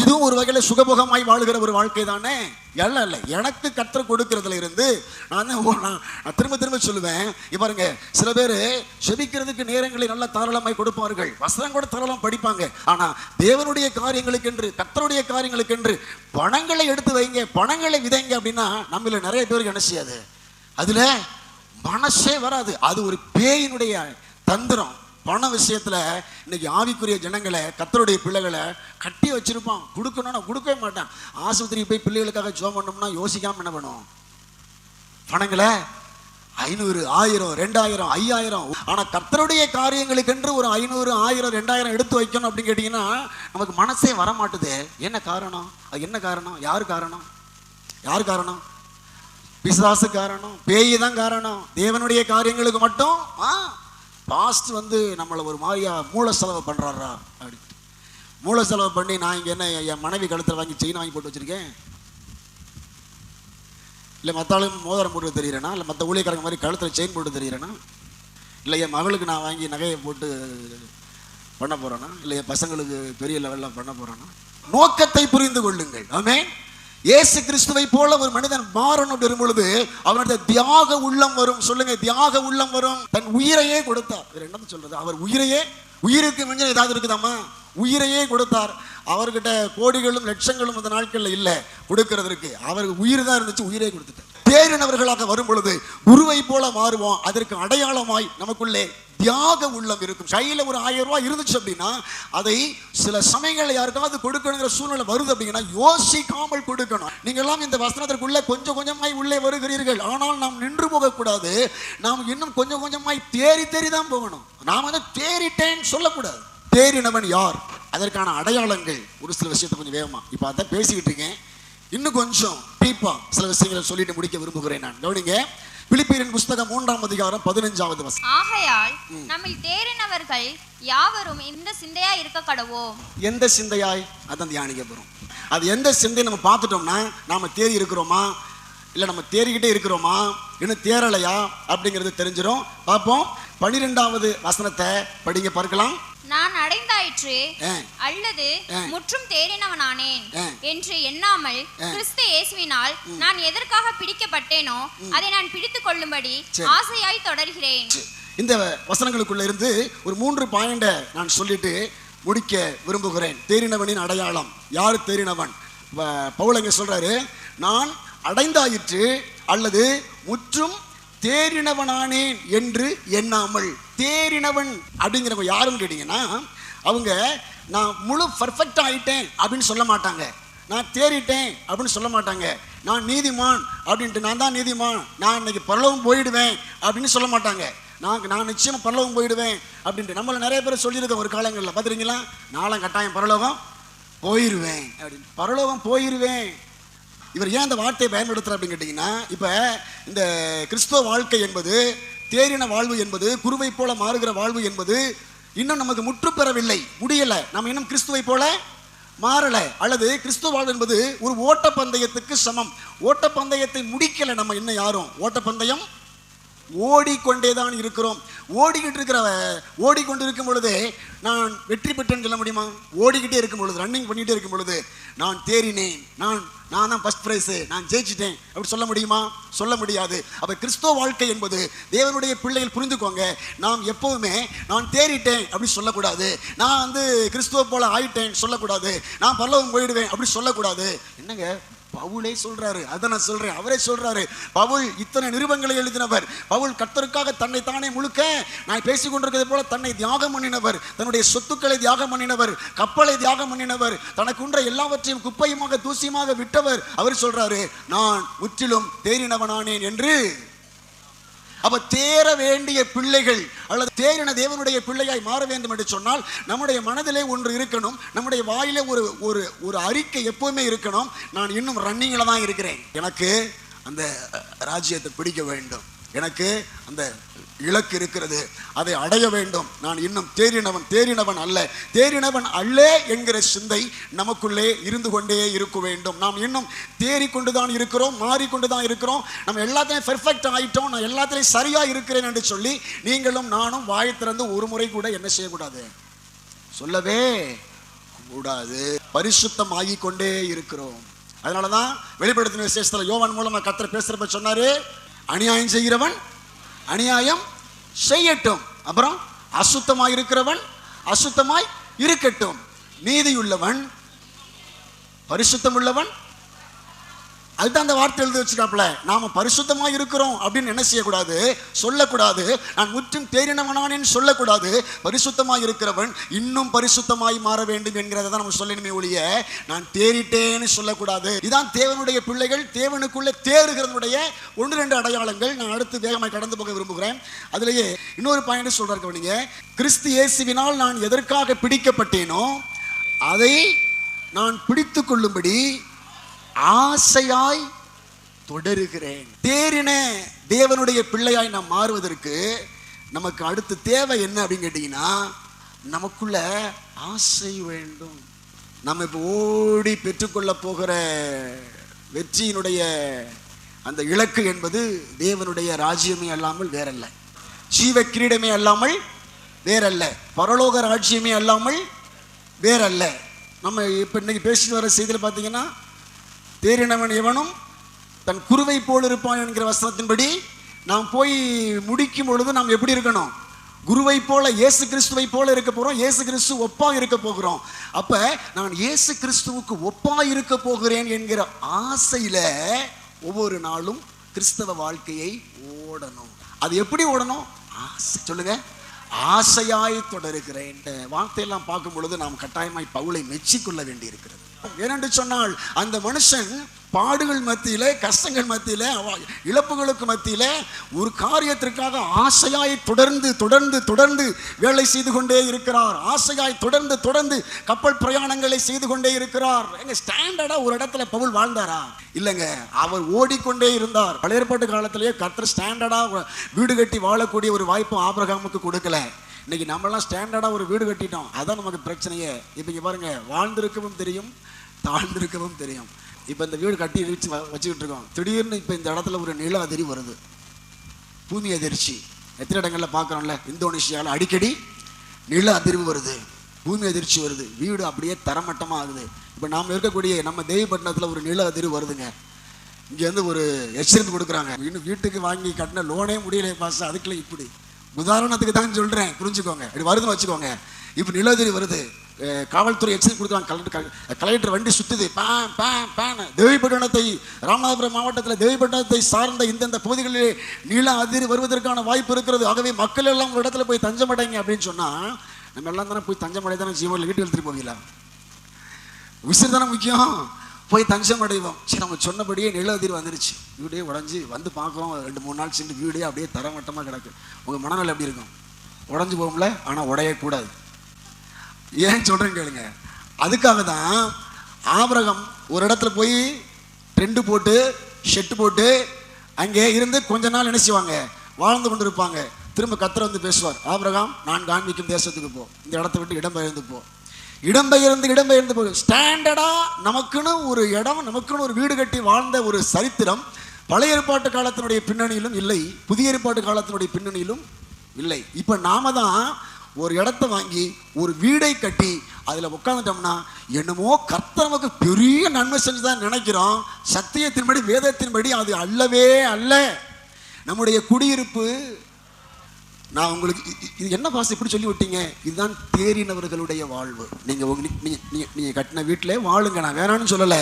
இதுவும் ஒரு வகையில சுகபோகமாய் வாழுகிற ஒரு வாழ்க்கை தானே? இல்ல, எனக்கு கர்த்தர் கொடுக்கறதுல இருந்து நான் திரும்ப சொல்லுவேன். பாருங்க, சில பேர் செபிக்கிறதுக்கு நேரங்களை நல்லா தாராளமாய் கொடுப்பார்கள், வசனம் கூட தாராளம் படிப்பாங்க. ஆனா தேவனுடைய காரியங்களுக்கு என்று, கர்த்தருடைய காரியங்களுக்கு என்று பணங்களை எடுத்து வைங்க, பணங்களை விதைங்க அப்படின்னா நம்மள நிறைய பேருக்கு என்ன செய்யாது? அதுல மனசே வராது. அது ஒரு பேயினுடைய தந்திரம். பண விஷயத்துல இன்னைக்கு ஆவிக்குரிய ஜனங்களை, கர்த்தருடைய பிள்ளைகளை கட்டி வச்சிருப்பான். கொடுக்கணும்னா கொடுக்கவே மாட்டான். ஆஸ்பத்திரிக்கு போய் பிள்ளைகளுக்காக ஜெபம் பண்ணோம்னா யோசிக்காம என்ன பண்ணுவோம்? பணங்களை 500 1000 2000 5000. ஆனா கர்த்தருடைய காரியங்களுக்கு என்று ஒரு 500 1000 2000 எடுத்து வைக்கணும் அப்படின்னு கேட்டீங்கன்னா நமக்கு மனசே வர மாட்டுது. என்ன காரணம்? அது என்ன காரணம்? யாரு காரணம்? பிசாசு காரணம், பேய் தான் காரணம். தேவனுடைய காரியங்களுக்கு மட்டும் பாஸ்ட் நம்மளை ஒரு மாதிரியா மூல செலவு பண்றாரா அப்படி மூல செலவு பண்ணி, நான் இங்க என்ன என் மனைவி கழுத்தில் வாங்கி செயின் வாங்கி போட்டு வச்சிருக்கேன், இல்லை மற்றாலும் மோதிரம் போட்டு தெரியுறேனா, இல்லை மற்ற ஊழியக்காரங்க மாதிரி கழுத்தில் செயின் போட்டு தெரியுறேனா, இல்லை என் மகளுக்கு நான் வாங்கி நகையை போட்டு பண்ண போறேனா, இல்லை என் பசங்களுக்கு பெரிய லெவலில் பண்ண போறேனா? நோக்கத்தை புரிந்து கொள்ளுங்கள். ஆமென். இயேசு கிறிஸ்துவை போல ஒரு மனிதன் மாறணும் வரும் பொழுது அவனுடைய தியாக உள்ளம் வரும். சொல்லுங்க, தியாக உள்ளம் வரும். தன் உயிரையே கொடுத்தார். என்ன சொல்றது, அவர் உயிருக்கு மிஞ்சம் ஏதாவது இருக்குதாமா? உயிரையே கொடுத்தார். அவர்கிட்ட கோடிகளும் லட்சங்களும் அந்த நாட்கள்ல இல்ல கொடுக்கிறதுக்கு. அவருக்கு உயிர் தான் இருந்துச்சு, உயிரே கொடுத்துட்டார். தேறினவர்களாக வரும் பொழுது குருவை போல மாறுவோம். அதற்கு அடையாளமாய் நமக்குள்ளே தியாக உள்ளம் இருக்கும். கையில ஒரு 1000 ரூபாய் இருந்துச்சு அப்படின்னா அதை சில சமயங்களில் யாருக்காவது கொடுக்கணுங்கிற சூழ்நிலை வருது அப்படின்னா யோசிக்காமல் கொடுக்கணும். நீங்க எல்லாம் இந்த வசனத்திற்குள்ள கொஞ்சம் கொஞ்சமாய் உள்ளே வருகிறீர்கள். ஆனால் நாம் நின்று போகக்கூடாது. நாம் இன்னும் கொஞ்சம் கொஞ்சமாய் தேறி தான் போகணும். நாம் வந்து தேறிட்டேன்னு சொல்லக்கூடாது. தேறினவன் யார், அதற்கான அடையாளங்கள் ஒரு சில விஷயத்தை கொஞ்சம் வேகமா இப்ப அதான் பேசிக்கிட்டு இருக்கேன். இன்னும் கொஞ்சம் டீப்பா சில விஷயங்களை சொல்லிட்டு முடிக்க விரும்புகிறேன். நான் கவனிங்க. பிலிப்பியரின் புஸ்தகம் 3ஆம் அதிகாரம் 15வது வசனம். ஆகையால் நம்மில் தேறினவர்கள் யாவரும் இந்த சிந்தையா இருக்க கடவோம். எந்த சிந்தையாய்? அதான் தியானிக்க போறோம். அது எந்த சிந்தை நம்ம பார்த்துட்டோம்னா நாம தேறி இருக்கிறோமா இல்ல நம்ம தேறிக்கிட்டே இருக்கிறோமா இன்னும் தேறலையா அப்படிங்கிறது தெரிஞ்சிடும். பார்ப்போம். 12வது வசனத்தை படிங்க, பார்க்கலாம். நான் அடைந்தாயிற்று அல்லது முற்றும் தேறினவனானேன் என்று எண்ணாமல் கிறிஸ்து இயேசுவினால் நான் எதற்காக பிடிக்கப்பட்டேனோ அதை நான் பிடித்துக் கொள்ளும்படி ஆசையாய் தொடர்கிறேன். இந்த வசனங்களுக்குள்ள இருந்து ஒரு 3 பாயிண்ட நான் சொல்லிட்டு முடிக்க விரும்புகிறேன். தேறினவனின் அடையாளம். யார் தேறினவன்? பவுல் இங்க சொல்றாரு, நான் அடைந்தாயிற்று அல்லது முற்றும் தேறினவனானேன் என்று எண்ணாமல். தேறினவன் அப்படிங்கிறவங்க யாருன்னு கேட்டீங்கன்னா அவங்க நான் முழு பர்ஃபெக்ட் ஆயிட்டேன் அப்படின்னு சொல்ல மாட்டாங்க. நான் தேறிட்டேன் அப்படின்னு சொல்ல மாட்டாங்க. நான் நீதிமான் அப்படின்ட்டு நான் தான் நீதிமான், நான் இன்னைக்கு பரலோகம் போயிடுவேன் அப்படின்னு சொல்ல மாட்டாங்க. நான் நிச்சயமா பரலோகம் போயிடுவேன் அப்படின்ட்டு நம்மள நிறைய பேர் சொல்லியிருக்க ஒரு காலங்களில் பார்த்துருக்கீங்களா, நானும் கட்டாயம் பரலோகம் போயிடுவேன் அப்படின்னு. பரலோகம் போயிடுவேன். இவர் ஏன் அந்த வார்த்தையை பயன்படுத்துறார் அப்படின்னு கேட்டீங்கன்னா, இப்ப இந்த கிறிஸ்துவ வாழ்க்கை என்பது, தேறின வாழ்வு என்பது, குருவை போல மாறுகிற வாழ்வு என்பது இன்னும் நமக்கு முற்று பெறவில்லை, முடியல. நம்ம இன்னும் கிறிஸ்துவை போல மாறல. அல்லது கிறிஸ்துவ வாழ்வு என்பது ஒரு ஓட்டப்பந்தயத்துக்கு சமம். ஓட்டப்பந்தயத்தை முடிக்கல. நம்ம இன்னும் யாரும் ஓட்டப்பந்தயம் ஓடிக்கொண்டேதான் இருக்கிறோம். ஓடிக்கொண்டு இருக்கும் பொழுது நான் வெற்றி பெற்றேன்னு சொல்ல முடியுமா? ஓடிக்கிட்டே இருக்கும் பொழுது, ரன்னிங் பண்ணிட்டே இருக்கும் பொழுது நான் தேறினேன், நான் தான் ஃபர்ஸ்ட் பிரைஸ், நான் ஜெயிச்சிட்டேன் அப்படி சொல்ல முடியுமா? சொல்ல முடியாது. அப்ப கிறிஸ்துவ வாழ்க்கை என்பது தேவனுடைய பிள்ளைகள் புரிந்துக்கோங்க. நாம் எப்பவுமே நான் தேறிட்டேன் அப்படி சொல்லக்கூடாது. நான் வந்து கிறிஸ்துவ போல ஆயிட்டேன் சொல்லக்கூடாது. நான் பரலோகம் போயிடுவேன் அப்படி சொல்லக்கூடாது. என்னங்க பவுலே சொல்றாரு, அதை நான் சொல்றேன். அவரே சொல்றாரு. பவுல் இத்தனை நிருபங்களை எழுதினவர். பவுல் கர்த்தருக்காக தன்னை தானே முழுக்க நான் பேசிக் கொண்டிருக்கிறது போல தன்னை தியாகம் பண்ணினவர். தன்னுடைய சொத்துக்களை தியாகம் பண்ணினவர், கப்பலை தியாகம் பண்ணினவர், தனக்குன்ற எல்லாவற்றையும் குப்பையுமாக தூசியமாக விட்டவர். அவர் சொல்றாரு, நான் முற்றிலும் தேறினவனானேன் என்று. அப்ப தேற வேண்டிய பிள்ளைகள் அல்லது தேறின தேவனுடைய பிள்ளையாய் மாற வேண்டும் என்று சொன்னால் நம்முடைய மனதிலே ஒன்று இருக்கணும். நம்முடைய வாயிலே ஒரு அறிக்கை எப்பவுமே இருக்கணும். நான் இன்னும் ரன்னிங்ல தான் இருக்கிறேன். எனக்கு அந்த ராஜ்யத்தை பிடிக்க வேண்டும். எனக்கு அந்த இலக்கு இருக்கிறது, அதை அடைய வேண்டும். நான் இன்னும் தேறினவன் அல்ல என்கிற சிந்தை நமக்குள்ளே இருந்து கொண்டே இருக்க வேண்டும். நாம் இன்னும் தேறிக்கொண்டுதான் இருக்கிறோம், மாறிக்கொண்டுதான் இருக்கிறோம். நம்ம எல்லாத்தையும் பெர்ஃபெக்ட் ஆயிட்டோம், நான் எல்லாத்திலையும் சரியா இருக்கிறேன் என்று சொல்லி நீங்களும் நானும் வாய் திறந்து ஒரு முறை கூட என்ன செய்யக்கூடாது, சொல்லவே கூடாது. பரிசுத்தம் ஆகிக்கொண்டே இருக்கிறோம். அதனாலதான் வெளிப்படுத்தின விசேஷத்துல யோவான் மூலமா கர்த்தர் பேசுறப்ப சொன்னாரு, அநியாயம் செய்கிறவன் அநியாயம் செய்யட்டும், அப்புறம் அசுத்தமாய் இருக்கிறவன் அசுத்தமாய் இருக்கட்டும், நீதியுள்ளவன் பரிசுத்தம் உள்ளவன். அதுதான் அந்த வார்த்தை எழுதி வச்சுக்காப்ல. நாம பரிசுத்தமா இருக்கிறோம் அப்படின்னு என்ன செய்யக்கூடாது, சொல்லக்கூடாது. நான் முற்றும் தேறினவனானேன்னு சொல்லக்கூடாது. பரிசுத்தமாய் இருக்கிறவன் இன்னும் பரிசுத்தமாய் மாற வேண்டும் என்கிறத தான் நம்ம சொல்லணுமே ஒழிய நான் தேறிட்டேன்னு சொல்லக்கூடாது. இதான் தேவனுடைய பிள்ளைகள் தேவனுக்குள்ளே தேறுகிறதுடைய 1-2 அடையாளங்கள். நான் அடுத்து வேகமாய் கடந்து போக விரும்புகிறேன். அதுலேயே இன்னொரு பாயிண்ட் சொல்றாரு, நீங்க கிறிஸ்து இயேசுவினால் நான் எதற்காக பிடிக்கப்பட்டேனோ அதை நான் பிடித்து கொள்ளும்படி ஆசையாய் தொடருகிறேன். தேறின தேவனுடைய பிள்ளையாய் நாம் மாறுவதற்கு நமக்கு அடுத்த தேவை என்ன அப்படின்னு கேட்டீங்கன்னா, நமக்குள்ள ஆசை வேண்டும். நம்ம இப்போ ஓடி பெற்றுக்கொள்ள போகிற வெற்றியினுடைய அந்த இலக்கு என்பது தேவனுடைய ராஜ்யமே அல்லாமல் வேறல்ல, ஜீவ கிரீடமே அல்லாமல் வேறல்ல, பரலோக ராஜ்யமே அல்லாமல் வேறல்ல. நம்ம இப்போ இன்னைக்கு பேசிட்டு வர செய்தியில் பார்த்தீங்கன்னா தேறினவன் எவனும் தன் குருவை போல் இருப்பான் என்கிற வசனத்தின்படி நாம் போய் முடிக்கும் பொழுது நாம் எப்படி இருக்கணும்? குருவை போல, இயேசு கிறிஸ்துவை போல இருக்க போறோம். இயேசு கிறிஸ்து ஒப்பா இருக்க போகிறோம். அப்ப நான் இயேசு கிறிஸ்துவுக்கு ஒப்பா இருக்க போகிறேன் என்கிற ஆசையில ஒவ்வொரு நாளும் கிறிஸ்தவ வாழ்க்கையை ஓடணும். அது எப்படி ஓடணும்? ஆசை. சொல்லுங்க, ஆசையாய் தொடருகிறேன். இந்த வார்த்தையெல்லாம் பார்க்கும் பொழுது நாம் கட்டாயமாய் பவுலை மெச்சிக்கொள்ள வேண்டி இருக்கிறது. ஏனென்று சொன்னால் அந்த மனுஷன் பாடுகள் மத்தியில, கஷ்டங்கள் மத்தியில, இழப்புகளுக்கு மத்தியில ஒரு காரியத்திற்காக ஆசையாய் தொடர்ந்து தொடர்ந்து தொடர்ந்து வேலை செய்து கொண்டே இருக்கிறார். ஆசையாய் தொடர்ந்து தொடர்ந்து கப்பல் பிரயாணங்களை செய்து கொண்டே இருக்கிறார். எங்க ஸ்டாண்டர்டா ஒரு இடத்துல பவுல் வாழ்ந்தாரா? இல்லைங்க, அவர் ஓடிக்கொண்டே இருந்தார். பழைய ஏற்பாட்டு காலத்திலேயே கர்த்தர் ஸ்டாண்டர்டா வீடு கட்டி வாழக்கூடிய ஒரு வாய்ப்பு ஆபிரகாமுக்கு கொடுக்கல. இன்னைக்கு நம்மளாம் ஸ்டாண்டர்டா ஒரு வீடு கட்டிட்டோம், அதான் நமக்கு பிரச்சனையே. இப்போ இங்க பாருங்க, வாழ்ந்திருக்கவும் தெரியும், தாழ்ந்திருக்கவும் தெரியும். இப்போ இந்த வீடு கட்டி வச்சுக்கிட்டு இருக்கோம். திடீர்னு இப்போ இந்த இடத்துல ஒரு நில அதிர்வு வருது, பூமி அதிர்ச்சி. எத்தனை இடங்கள்ல பார்க்குறோம்ல, இந்தோனேஷியாவில் அடிக்கடி நில அதிர்வு வருது, பூமி அதிர்ச்சி வருது, வீடு அப்படியே தரமட்டமாக ஆகுது. இப்போ நாம் இருக்கக்கூடிய நம்ம தேவிப்பட்டினத்தில் ஒரு நில அதிர்வு வருதுங்க. இங்கேருந்து ஒரு எச்சரிப்பு கொடுக்குறாங்க, இன்னும் வீட்டுக்கு வாங்கி கட்டின லோனே முடியல பாஸ், அதுக்குள்ள இப்படி. உதாரணத்துக்கு தான் சொல்கிறேன், புரிஞ்சுக்கோங்க. இப்படி வருதுன்னு வச்சுக்கோங்க. இப்போ நில அதிர்வு வருது, காவல்துறை எச்சரிக்கை கொடுக்குறாங்க. கலெக்டர் வண்டி சுத்துது, தேவிப்பட்டினத்தை, ராமநாதபுரம் மாவட்டத்தில் தேவிப்பட்டினத்தை சார்ந்த இந்தந்த பகுதிகளிலே நில அதிர்வு வருவதற்கான வாய்ப்பு இருக்கிறது. ஆகவே மக்கள் எல்லாம் ஒரு இடத்துல போய் தஞ்சமடைங்க அப்படின்னு சொன்னா, நம்ம எல்லாம் தானே போய் தஞ்சமடை தானே ஜீவனில் வீட்டுக்கு எடுத்துட்டு போவீங்களா? உசிறு தானே முக்கியம், போய் தஞ்சம் அடைவோம். சரி, நம்ம சொன்னபடியே நில அதிர்வு வந்துருச்சு, வீடே உடஞ்சி வந்து பார்க்குறோம். 2-3 நாள் சென்று வீடே அப்படியே தரமட்டமாக கிடக்கு. உங்கள் மனநிலை எப்படி இருக்கும்? உடஞ்சி போகும்ல, ஆனால் உடையக்கூடாது. ஏன் சொல்றேன்னு கேளுங்க. அதுக்காக தான் ஆபிரகாம் ஒரு இடத்துல போய் டென்ட் போட்டு ஷெட்டு போட்டு அங்கே இருந்து கொஞ்ச நாள் என்ன செய்வாங்க, வாழ்ந்து கொண்டு இருப்பாங்க. திரும்ப கர்த்தர் வந்து பேசுவார், ஆபிரகாம் நான் காண்பிக்கும் தேசத்துக்கு போ, இந்த இடத்தை விட்டு இடம்பெயர்ந்து போ. இடம்பெயர்ந்து போ. ஸ்டாண்டர்டா நமக்குன்னு ஒரு இடம், நமக்குன்னு ஒரு வீடு கட்டி வாழ்ந்த ஒரு சரித்திரம் பழைய ஏற்பாட்டு காலத்தினுடைய பின்னணியிலும் இல்லை, புதிய ஏற்பாட்டு காலத்தினுடைய பின்னணியிலும் இல்லை. இப்போ நாம தான் ஒரு இடத்தை வாங்கி ஒரு வீடை கட்டி அதில் உட்காந்துட்டோம்னா என்னமோ கர்த்தர் நமக்கு பெரிய நன்மை செஞ்சுதான் நினைக்கிறோம். சத்தியத்தின்படி, வேதத்தின்படி அது அல்லவே அல்ல. நம்முடைய குடியிருப்பு, நான் உங்களுக்கு இது என்ன பாஸ் இப்படி சொல்லி விட்டீங்க, இதுதான் தேறினவர்களுடைய வாழ்வு. நீங்க கட்டின வீட்டிலே வாழுங்க, நான் வேணான்னு சொல்லலை.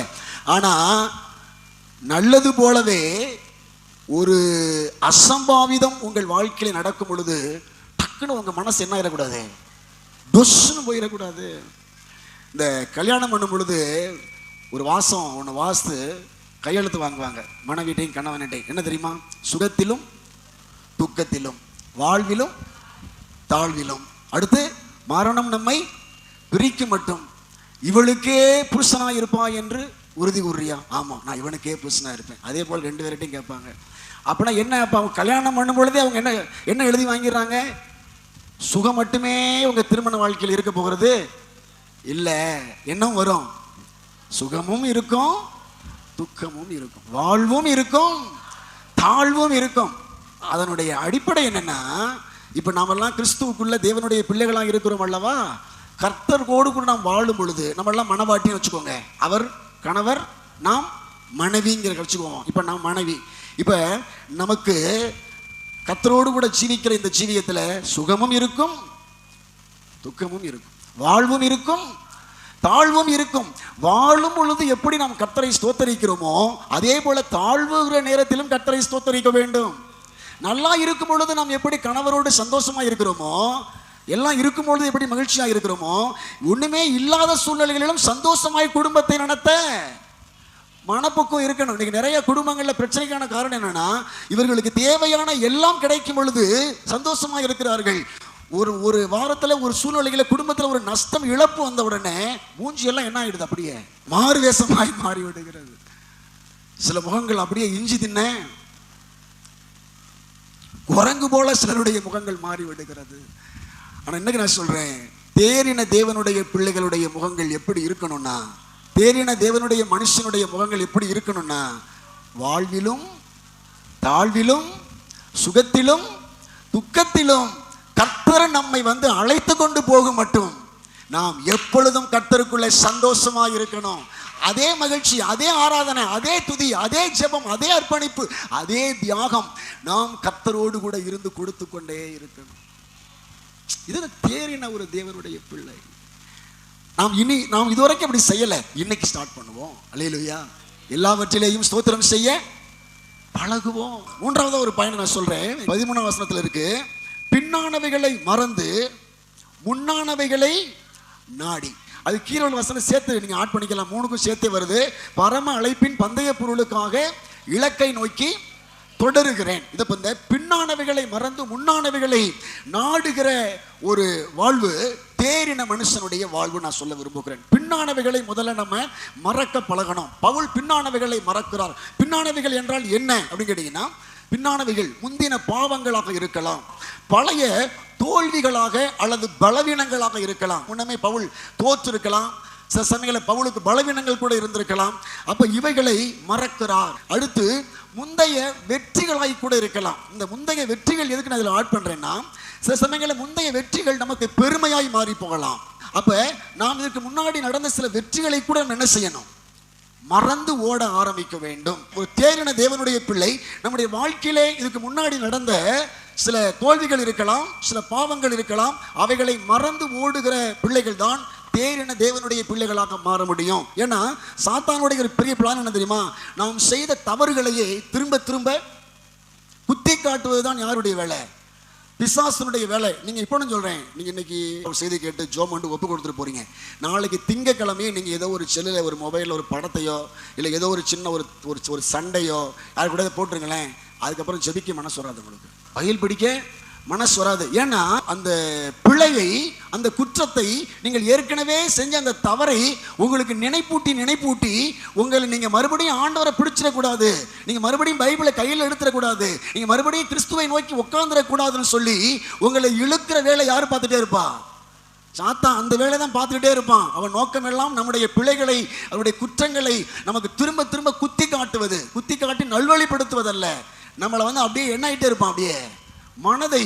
ஆனால் நல்லது போலவே ஒரு அசம்பாவிதம் உங்கள் வாழ்க்கையில் நடக்கும் பொழுது டக்குன்னு உங்க மனசு என்ன ஆயிடக்கூடாது, டொஸ்ன்னு போயிடக்கூடாது. இந்த கல்யாணம் பண்ணும் பொழுது ஒரு வாசம் ஒன்று வாஸ்து கையெழுத்து வாங்குவாங்க, மனைவிட்டையும் கணவன்கிட்டையும். என்ன தெரியுமா? சுகத்திலும் துக்கத்திலும், வாழ்விலும் தாழ்விலும், அடுத்து மரணம் நம்மை பிரிக்கும் மட்டும் இவளுக்கே புருஷனா இருப்பா என்று உறுதி கூறியா? ஆமா, நான் இவனுக்கே புருஷனா இருப்பேன். அதே போல் 2 பேர்கிட்டையும் கேட்பாங்க. அப்படின்னா என்ன? அப்போ அவங்க கல்யாணம் பண்ணும் பொழுதே அவங்க என்ன எழுதி வாங்கிடுறாங்க? சுகம் மட்டுமே உங்க திருமண வாழ்க்கையில் இருக்க போகிறது இல்லை, என்ன வரும்? சுகமும் இருக்கும், துக்கமும் இருக்கும், வாழ்வும் இருக்கும், தாழ்வும் இருக்கும். அதனுடைய அடிப்படை என்னன்னா, இப்ப நாமெல்லாம் கிறிஸ்துவுக்குள்ள தேவனுடைய பிள்ளைகளாக இருக்கிறோம் அல்லவா? கர்த்தரோடு கூட நாம் வாழும் பொழுது நம்ம எல்லாம் மனவாட்டின்னு வச்சுக்கோங்க. அவர் கணவர், நாம் மனைவிங்கிற வச்சுக்குவோம். இப்ப நாம் மனைவி. இப்ப நமக்கு கர்த்தரோடு கூட ஜீவிக்கிற இந்த ஜீவியத்துல சுகமும் இருக்கும், துக்கமும் இருக்கும், வாழ்வும் இருக்கும், தாழ்வும் இருக்கும். வாழும் பொழுது எப்படி நாம் கர்த்தரை ஸ்தோத்தரிக்கிறோமோ அதே போல தாழ்வுகிற நேரத்திலும் கர்த்தரை ஸ்தோத்தரிக்க வேண்டும். நல்லா இருக்கும் பொழுது நாம் எப்படி கணவரோடு சந்தோஷமா இருக்கிறோமோ, எல்லாம் இருக்கும் பொழுது எப்படி மகிழ்ச்சியா இருக்கிறோமோ, ஒண்ணுமே இல்லாத சூழ்நிலைகளிலும் சந்தோஷமாய் குடும்பத்தை நடத்த மனப்பக்குவம் இருக்கணும். இன்னைக்கு நிறைய குடும்பங்கள்ல பிரச்சனைக்கான காரணம் என்னன்னா, இவர்களுக்கு தேவையான எல்லாம் கிடைக்கும் பொழுது சந்தோஷமா இருக்கிறார்கள். ஒரு வாரத்துல ஒரு சூழ்நிலையில குடும்பத்துல ஒரு நஷ்டம், இழப்பு வந்த உடனே மூஞ்சி எல்லாம் என்ன ஆயிடுது, அப்படியே மாறு வேஷமாய் மாறி விடுகிறது. சில முகங்கள் அப்படியே இஞ்சி தின்ன குரங்கு போல சிலருடைய முகங்கள் மாறி விடுகிறது. ஆனா இன்னைக்கு நான் சொல்றேன், தேறின தேவனுடைய பிள்ளைகளுடைய முகங்கள் எப்படி இருக்கணும்னா, தேறின தேவனுடைய மனுஷனுடைய முகங்கள் எப்படி இருக்கணும்னா, வாழ்விலும் தாழ்விலும் சுகத்திலும் துக்கத்திலும் கர்த்தர் நம்மை அழைத்து கொண்டு போக மட்டும் நாம் எப்பொழுதும் கர்த்தருக்குள்ளே சந்தோஷமா இருக்கணும். அதே மகிழ்ச்சி, அதே ஆராதனை, அதே துதி, அதே ஜெபம், அதே அர்ப்பணிப்பு, அதே தியாகம் நாம் கர்த்தரோடு கூட இருந்து கொடுத்து கொண்டே இருக்கணும். இது தேறின ஒரு தேவனுடைய பிள்ளை. நாம் இதுவரைக்கும் அப்படி செய்யல, இன்னைக்கு ஸ்டார்ட் பண்ணுவோம். அல்லேலூயா. எல்லாவற்றிலேயும் ஸ்தோத்திரம் செய்ய பழகுவோம். மூன்றாவது ஒரு பயனை நான் சொல்றேன். 13ஆம் வசனத்தில் இருக்கு, பின்னானவைகளை மறந்து முன்னானவைகளை நாடி. அது கீழே உள்ள வசனம் சேர்த்து நீங்க ஆட் பண்ணிக்கலாம், 3க்கும் சேர்த்தே வருது. பரம அழைப்பின் பந்தய பொருளுக்காக இலக்கை நோக்கி தொடருகிறேன். இதை இந்த பின்னானவைகளை மறந்து முன்னானவைகளை நாடுகிற ஒரு வாழ்வு தேறின மனுஷனுடைய வாழ்வு நான் சொல்ல விரும்புகிறேன். பின்னானவைகளை முதல்ல நம்ம மறக்க பழகணும். பவுல் பின்னானவைகளை மறக்கிறார். பின்னானவைகள் என்றால் என்ன அப்படின்னு கேட்டீங்கன்னா, பின்னானவைகள் முந்தின பாவங்களாக இருக்கலாம், பழைய தோல்விகளாக அல்லது பலவீனங்களாக இருக்கலாம். முன்னமே பவுல் தோற்றிருக்கலாம், சில சமயங்களில் பவுலுக்கு பலவீனங்கள் கூட இருந்திருக்கலாம். அப்ப இவைகளை மறக்கிறார். அடுத்து முந்தைய வெற்றிகளாய் கூட இருக்கலாம். இந்த முந்தைய வெற்றிகள் எதுக்கு நான் இதில் ஆட் பண்றேன்னா, சில சமயங்களில் முந்தைய வெற்றிகள் நமக்கு பெருமையாய் மாறி போகலாம். அப்ப நாம் இதற்கு முன்னாடி நடந்த சில வெற்றிகளை கூட நம்ம என்ன செய்யணும், மறந்து ஓட ஆரம்பிக்க வேண்டும். ஒரு தேறின தேவனுடைய பிள்ளை நம்முடைய வாழ்க்கையிலே இதுக்கு முன்னாடி நடந்த சில தோல்விகள் இருக்கலாம், சில பாவங்கள் இருக்கலாம், அவைகளை மறந்து ஓடுகிற பிள்ளைகள் தான் தேறின தேவனுடைய பிள்ளைகளாக மாற முடியும். ஏன்னா சாத்தானுடைய ஒரு பெரிய பிளான் என்ன தெரியுமா, நாம் செய்த தவறுகளையே திரும்ப திரும்ப குத்தி காட்டுவதுதான் யாருடைய வேலை, பிசாசனுடைய வேலை. நீங்க இப்போ சொல்றேன், நீங்க இன்னைக்கு ஒரு செய்தி கேட்டு ஜோமண்டு ஒப்பு கொடுத்துட்டு போறீங்க, நாளைக்கு திங்கக்கிழமையே நீங்க ஏதோ ஒரு செல்லுல ஒரு மொபைலில் ஒரு படத்தையோ இல்லை ஏதோ ஒரு சின்ன ஒரு ஒரு சண்டையோ யாரு கூட போட்டுருங்களேன், அதுக்கப்புறம் ஜெபிக்க மனசு வராது, உங்களுக்கு பயில் பிடிக்க மனசு வராது. ஏன்னா அந்த பிழையை, அந்த குற்றத்தை நீங்கள் ஏற்கனவே செஞ்ச அந்த தவறை உங்களுக்கு நினைப்பூட்டி உங்களை நீங்க மறுபடியும் ஆண்டவரை பிடிச்சிடக்கூடாது, நீங்க மறுபடியும் பைபிளை கையில் எடுத்துடக்கூடாது, நீங்க மறுபடியும் கிறிஸ்துவை நோக்கி உட்கார்ந்துடக்கூடாதுன்னு சொல்லி உங்களை இழுக்கிற வேலை யாரு பார்த்துட்டே இருப்பா? சாத்தான் அந்த வேலை தான் பார்த்துக்கிட்டே இருப்பான். அவன் நோக்கம் எல்லாம் நம்முடைய பிழைகளை, அவருடைய குற்றங்களை நமக்கு திரும்ப திரும்ப குத்தி காட்டுவது, குத்தி காட்டி நல்வழிப்படுத்துவதல்ல. நம்மளை அப்படியே என்ன ஆகிட்டே இருப்பான், அப்படியே மனதை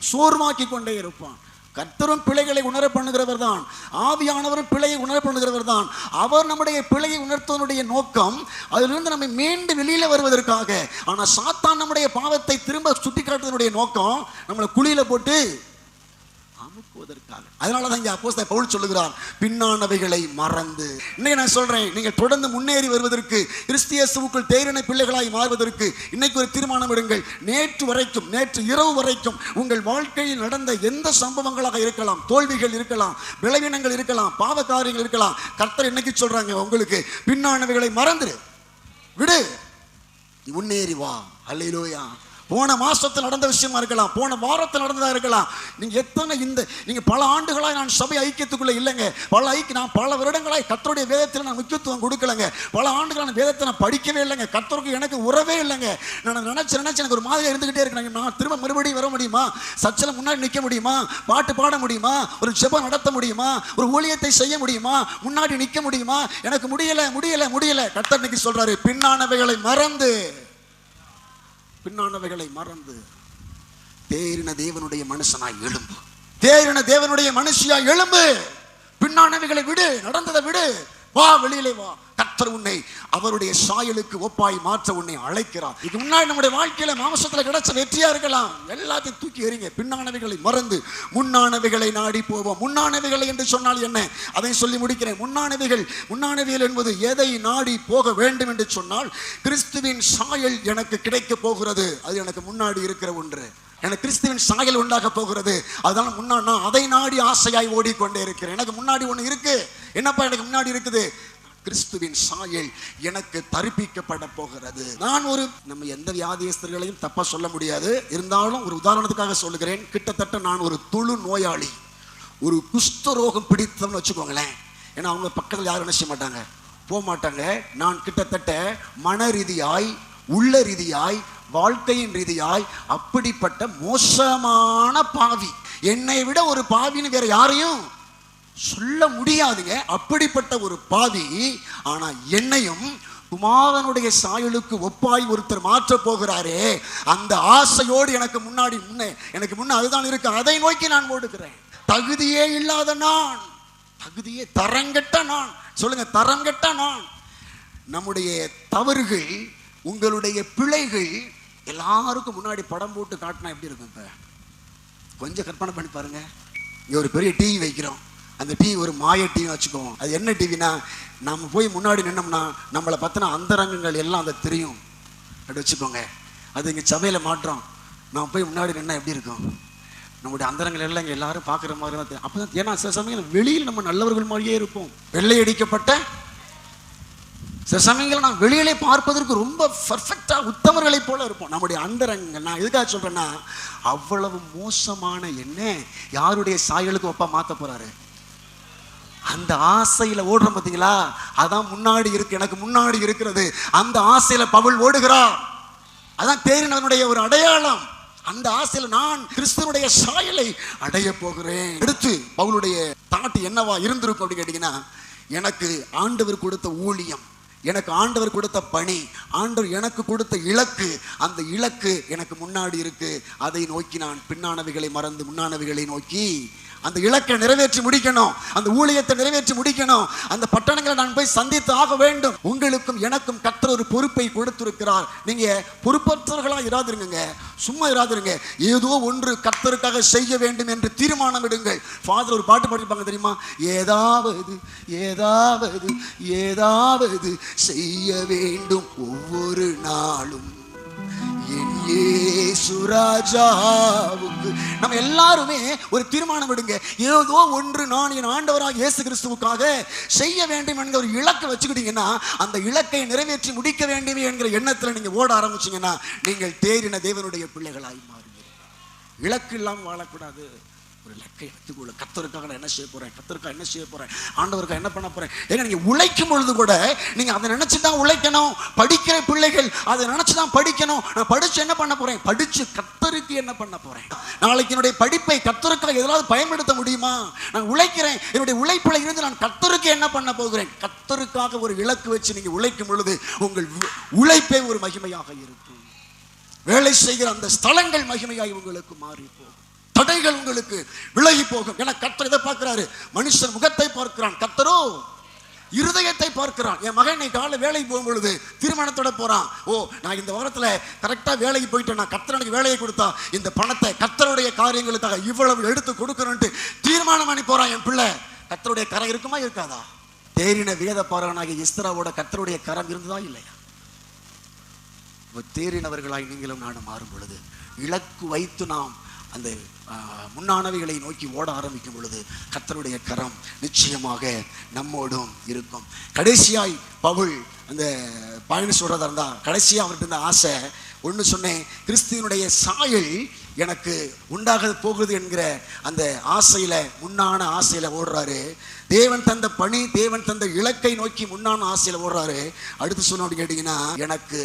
சோர்வாக்கி கொண்டே இருப்பான். கர்த்தரும் பிழைகளை உணர பண்ணுகிறவர் தான், ஆவியானவரும் பிழையை உணர பண்ணுகிறவர் தான். அவர் நம்முடைய பிழையை உணர்த்துவனுடைய நோக்கம் அதிலிருந்து நம்ம மீண்டு வெளியில வருவதற்காக. ஆனா சாத்தான் நம்முடைய பாவத்தை திரும்ப சுட்டி காட்டுவதனுடைய நோக்கம் நம்மளை குழியில போட்டு அமுக்குவதற்காக. அதனாலதான் இங்க அப்போஸ்தலன் பவுல் சொல்லுகிறார், பின்னானவைகளை மறந்து. இன்னைக்கு நான் சொல்றேன், நீங்க தொடர்ந்து முன்னேறி வருவதற்கு, கிறிஸ்து இயேசுவுக்குள் தேறின பிள்ளைகளாய் மாறுவதற்கு இன்னைக்கு ஒரு தீர்மானம் எடுங்கள். நேற்று இரவு வரைக்கும் உங்கள் வாழ்க்கையில் நடந்த எந்த சம்பவங்களாக இருக்கலாம், தோல்விகள் இருக்கலாம், பலவீனங்கள் இருக்கலாம், பாவ காரியங்கள் இருக்கலாம், கர்த்தர் இன்னைக்கு சொல்றாங்க உங்களுக்கு, பின்னானவைகளை மறந்துரு, விடு, முன்னேறி வா. அல்லேலூயா. போன மாசத்தில் நடந்த விஷயமா இருக்கலாம், போன வாரத்தில் நடந்ததா இருக்கலாம். நீங்க எத்தனை நீங்க பல ஆண்டுகளாய் நான் சபை ஐக்கியத்துக்குள்ள இல்லைங்க, நான் பல வருடங்களாய் கர்த்தருடைய வேதத்தில் நான் முக்கியத்துவம் கொடுக்கலங்க, பல ஆண்டுகளான வேதத்தை நான் படிக்கவே இல்லைங்க, கர்த்தருக்கு எனக்கு உறவே இல்லைங்க, நான் நினைச்சு எனக்கு ஒரு மாதிரி இருந்துகிட்டே இருக்கேன். நான் திரும்ப மறுபடியும் வர முடியுமா, சர்ச்சில் முன்னாடி நிற்க முடியுமா, பாட்டு பாட முடியுமா, ஒரு ஜெபம் நடத்த முடியுமா, ஒரு ஊழியத்தை செய்ய முடியுமா, முன்னாடி நிற்க முடியுமா, எனக்கு முடியல. கர்த்தர் இன்னைக்கு சொல்றாரு, பின்னானவைகளை மறந்து தேறின தேவனுடைய மனுஷனாய் எழும்பு, தேறின தேவனுடைய மனுஷியா எழும்பு, பின்னானவைகளை விடு, நடந்ததை விடு, வா, வெளியிலே வா. கர்த்தர் உன்னை அவருடைய சாயலுக்கு ஒப்பாய் மாற்ற உன்னை அழைக்கிறார். இது முன்னாடி நம்முடைய வாழ்க்கையில மாம்சத்துல கிடைச்ச வெற்றியா இருக்கலாம், எல்லாத்தையும் தூக்கி எறிங்க, பின்னானவைகளை மறந்து முன்னானவைகளை நாடி போவோம். முன்னானவைகளை என்று சொன்னால் என்ன, அதை சொல்லி முடிக்கிறேன். முன்னானவைகள் என்பது எதை நாடி போக வேண்டும் என்று சொன்னால், கிறிஸ்துவின் சாயல் எனக்கு கிடைக்க போகிறது, அது எனக்கு முன்னாடி இருக்கிற ஒன்று, எனக்கு கிறிஸ்துவின் சாயல் உண்டாக போகிறது, அதனால முன்னாடி நான் அதை நாடி ஆசையாய் ஓடிக்கொண்டே இருக்கிறேன். எனக்கு முன்னாடி ஒன்று இருக்கு, என்னப்பா எனக்கு முன்னாடி இருக்குது, கிறிஸ்துவின் சாயல் எனக்கு தரிப்பிக்கப்பட போகிறது. நம்ம எந்த வியாதியஸ்தர்களையும் தப்பா சொல்ல முடியாது, இருந்தாலும் ஒரு உதாரணத்துக்காக சொல்லுகிறேன். கிட்டத்தட்ட நான் ஒரு தொழு நோயாளி, ஒரு குஷ்டரோகம் பிடித்தவன்னு வச்சுக்கோங்களேன். ஏன்னா அவங்க பக்கத்தில் யாரும் என்ன செய்ய மாட்டாங்க, போக மாட்டாங்க. நான் கிட்டத்தட்ட மன ரீதியாய், உள்ள ரீதியாய், வாழ்க்கையின் ரீதியாய் அப்படிப்பட்ட மோசமான பாவி. என்னை விட ஒரு பாவின்னு வேற யாரையும் சொல்ல முடியாதுங்க, அப்படிப்பட்ட ஒரு பாவி. ஆனா என்னையும் குமாரனுடைய சாயலுக்கு ஒப்பாய் ஒருத்தர் மாற்ற போகிறாரே, அந்த ஆசையோடு எனக்கு முன்ன அதுதான் இருக்கு, அதை நோக்கி நான் ஓடுகிறேன். தகுதியே இல்லாத நான், தகுதியே தரங்கெட்ட நான். சொல்லுங்க, தரங்கெட்ட நான். நம்முடைய தவறுகள், உங்களுடைய பிழைகள் எல்லாருக்கும் முன்னாடி படம் போட்டு காட்டினா எப்படி இருக்கும்? இப்ப கொஞ்சம் கற்பனை பண்ணி பாருங்க. இங்க ஒரு பெரிய டிவி வைக்கிறோம். அந்த டிவி ஒரு மாய டிவி வச்சுக்குவோம். அது என்ன டிவினா, நம்ம போய் முன்னாடி நின்னோம்னா நம்மளை பத்தின அந்தரங்கங்கள் எல்லாம் அதை தெரியும் அப்படி வச்சுக்கோங்க. அது இங்கே சபையில் மாற்றோம். நம்ம போய் முன்னாடி நின்னா எப்படி இருக்கும்? நம்முடைய அந்தரங்கள் எல்லாம் இங்கே எல்லாரும் பார்க்குற மாதிரி தான் தெரியும். அப்போ தான், ஏன்னா சில சமயங்கள் வெளியில் நம்ம நல்லவர்கள் மாதிரியே இருப்போம். வெள்ளை அடிக்கப்பட்ட சில சமயங்கள் நாம் வெளியிலே பார்ப்பதற்கு ரொம்ப பர்ஃபெக்டா உத்தமர்களை போல இருப்போம். நம்முடைய அந்தரங்கள், நான் எதுக்காக சொல்றேன்னா, அவ்வளவு மோசமான என்ன யாருடைய சாயலுக்கு ஒப்பா மாத்த போறாரு? அந்த ஆசையில ஓடுறோம் பார்த்தீங்களா, அதான் முன்னாடி இருக்கு, எனக்கு முன்னாடி இருக்கிறது. அந்த ஆசையில பவுல் ஓடுகிறார். அதான் தேறினவனுடைய ஒரு அடையாளம். அந்த ஆசையில நான் கிறிஸ்துவனுடைய சாயலை அடைய போகிறேன். அடுத்து பவுலுடைய தாட்டு என்னவா இருந்திருக்கும் அப்படின்னு கேட்டீங்கன்னா, எனக்கு ஆண்டவர் கொடுத்த ஊழியம், எனக்கு ஆண்டவர் கொடுத்த பணி, ஆண்டவர் எனக்கு கொடுத்த இலக்கு, அந்த இலக்கு எனக்கு முன்னாடி இருக்கு. அதை நோக்கி நான் பின்னானவைகளை மறந்து முன்னானவைகளை நோக்கி அந்த இலக்கை நிறைவேற்றி முடிக்கணும், அந்த ஊழியத்தை நிறைவேற்றி முடிக்கணும். அந்த பட்டணங்களை நான் போய் சந்தித்து ஆக வேண்டும். உங்களுக்கும் எனக்கும் கர்த்தர் ஒரு பொறுப்பை கொடுத்திருக்கிறார். நீங்க பொறுப்பற்றவர்களா இராதிருங்க, சும்மா இராதிருங்க. ஏதோ ஒன்று கர்த்தருக்காக செய்ய வேண்டும் என்று தீர்மானம் எடுங்கள். ஃபாதர் ஒரு பாட்டு பாடிருப்பாங்க தெரியுமா? ஏதாவது ஏதாவது ஏதாவது செய்ய வேண்டும் ஒவ்வொரு நாளும் என் இயேசு ராஜாவுக்கு. நம்ம எல்லாருமே ஒரு தீர்மானம் எடுங்க. ஏதோ ஒன்று நான் என் ஆண்டவராக இயேசு கிறிஸ்துவுக்காக செய்ய வேண்டும் என்கிற ஒரு இலக்கை வச்சுக்கிட்டீங்கன்னா, அந்த இலக்கை நிறைவேற்றி முடிக்க வேண்டும் என்கிற எண்ணத்தில் நீங்க ஓட ஆரம்பிச்சீங்கன்னா, நீங்கள் தேறின தேவனுடைய பிள்ளைகளாய் மாறுவீர்கள். இலக்கு இல்லாமல் வாழக்கூடாது. ஒரு இலக்கை எடுத்துக்கொள்ள, கர்த்தருக்காக நான் என்ன செய்ய போறேன், கர்த்தருக்காக என்ன செய்ய போறேன், ஆண்டவருக்காக என்ன பண்ண போறேன். ஏன்னா நீங்க உழைக்கும் பொழுது கூட நீங்க அதை நினைச்சுதான் உழைக்கணும். படிக்கிற பிள்ளைகள் அதை நினைச்சுதான் படிக்கணும். நான் படிச்சு என்ன பண்ண போறேன், படிச்சு கர்த்தருக்கு என்ன பண்ண போறேன். நாளைக்கு என்னுடைய படிப்பை கர்த்தருக்காக எதாவது பயன்படுத்த முடியுமா? நான் உழைக்கிறேன், என்னுடைய உழைப்புல இருந்து நான் கர்த்தருக்கு என்ன பண்ண போகிறேன். கர்த்தருக்காக ஒரு இலக்கு வச்சு நீங்க உழைக்கும் பொழுது உங்கள் உழைப்பே ஒரு மகிமையாக இருக்கும். வேலை செய்கிற அந்த ஸ்தலங்கள் மகிமையாய் உங்களுக்கு மாறி போகும். தடைகள் உங்களுக்கு விலகி போகும். ஏன்னா கர்த்தர் இதை பார்க்கிறாரு. மனுஷன் முகத்தை பார்க்கிறான், கர்த்தரோ இருதயத்தை பார்க்கிறான். என் மகன் இன்னைக்கு காலை வேலைக்கு போகும் பொழுது தீர்மானத்தோட போறான். ஓ, நான் இந்த வாரத்துல கரெக்டா வேலைக்கு போயிட்டேன், நான் கர்த்தர் எனக்கு வேலையை கொடுத்தா இந்த பணத்தை கர்த்தருடைய காரியங்களுக்காக இவ்வளவு எடுத்து கொடுக்கணும்னு தீர்மானம் பண்ணி போறான். என் பிள்ளை கர்த்தருடைய கரம் இருக்குமா இருக்காதா? தேறின வேத பாரகனாகிய எஸ்தராவோட கர்த்தருடைய கரம் இருந்ததா இல்லையா? தேறினவர்களாய் நீங்களும் நானும் மாறும் பொழுது, இலக்கு வைத்து நாம் அந்த முன்னானவைகளை நோக்கி ஓட ஆரம்பிக்கும் பொழுது கர்த்தருடைய கரம் நிச்சயமாக நம்மோடும் இருக்கும். கடைசியாய் பவுல் அந்த பயணம் சொல்றதா இருந்தா, கடைசியா அவர்கிட்ட இருந்த ஆசை ஒன்று சொன்னேன், கிறிஸ்துவனுடைய சாயல் எனக்கு உண்டாக போகுது என்கிற அந்த ஆசையில, முன்னான ஆசையில ஓடுறாரு. தேவன் தந்த பணி, தேவன் தந்த இலக்கை நோக்கி முன்னான ஆசையில ஓடுறாரு. அடுத்து சொன்ன அப்படின்னு கேட்டீங்கன்னா, எனக்கு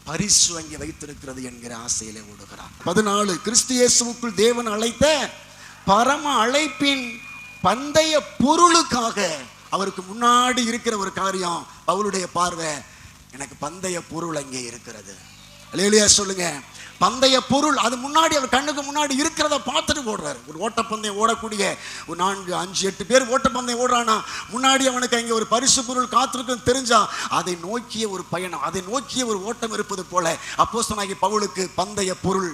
பரிசு அங்கே வைத்திருக்கிறது என்கிற ஆசையிலே ஓடுகிறார். 14 கிறிஸ்து இயேசுவுக்குள் தேவன் அழைத்த பரம அழைப்பின் பந்தய பொருளுக்காக அவருக்கு முன்னாடி இருக்கிற ஒரு காரியம். அவருடைய பார்வை, எனக்கு பந்தய பொருள் அங்கே இருக்கிறது. அல்லேலூயா சொல்லுங்க. பந்தய பொருள் அது முன்னாடி அவர் கண்ணுக்கு முன்னாடி இருக்கிறத பார்த்துட்டு ஓடுறாரு. ஒரு ஓட்டப்பந்தயம் ஓடக்கூடிய ஒரு 4, 5, 8 பேர் ஓட்டப்பந்தயம் ஓடுறானா, முன்னாடி அவனுக்கு அங்கே ஒரு பரிசு பொருள் காத்திருக்குன்னு தெரிஞ்சா அதை நோக்கிய ஒரு பயணம், அதை நோக்கிய ஒரு ஓட்டம் இருப்பது போல அப்போஸ்தலனாகிய பவுலுக்கு பந்தய பொருள்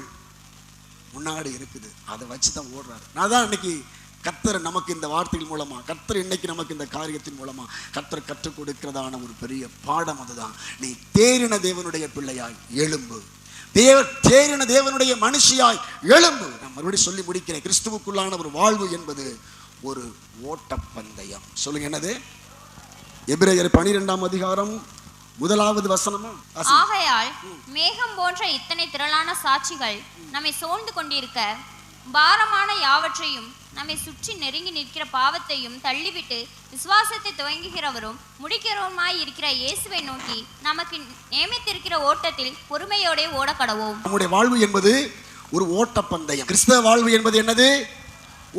முன்னாடி இருக்குது. அதை வச்சுதான் ஓடுறாரு. நான் தான் இன்னைக்கு கர்த்தர் நமக்கு இந்த வார்த்தைகள் மூலமா, கர்த்தர் இன்னைக்கு நமக்கு இந்த காரியத்தின் மூலமா கர்த்தர் கற்றுக் கொடுக்கிறதான ஒரு பெரிய பாடம் அதுதான். நீ தேறின தேவனுடைய பிள்ளையாய் எழும்பு, தேறின தேவனுடைய மனுஷியாய் எழும்பு. நான் மறுபடியும் சொல்லி முடிக்கிறேன். கிறிஸ்துவுக்குள்ளான ஒரு வாழ்வு என்பது ஒரு ஓட்டப்பந்தயம். சொல்லுங்க, என்னது? எபிரேயர் 12ஆம் அதிகாரம் 1வது வசனமா? ஆகையால் மேகம் போன்ற இத்தனை திரளான சாட்சிகள் நம்மை சூழ்ந்து கொண்டிருக்க, பாரமான யாவற்றையும் நம்மை சுற்றி நெருங்கி நிற்கிற பாவத்தையும் தள்ளிவிட்டு விசுவாசத்தை துவங்குகிறவரும் முடிக்கிறவருமாய் இருக்கிற இயேசுவை நோக்கி நமக்கு நியமித்திருக்கிற ஓட்டத்தில் பொறுமையோட ஓட கடவோம். நம்முடைய வாழ்வு என்பது ஒரு ஓட்டப்பந்தயம். கிறிஸ்தவ வாழ்வு என்பது என்னது?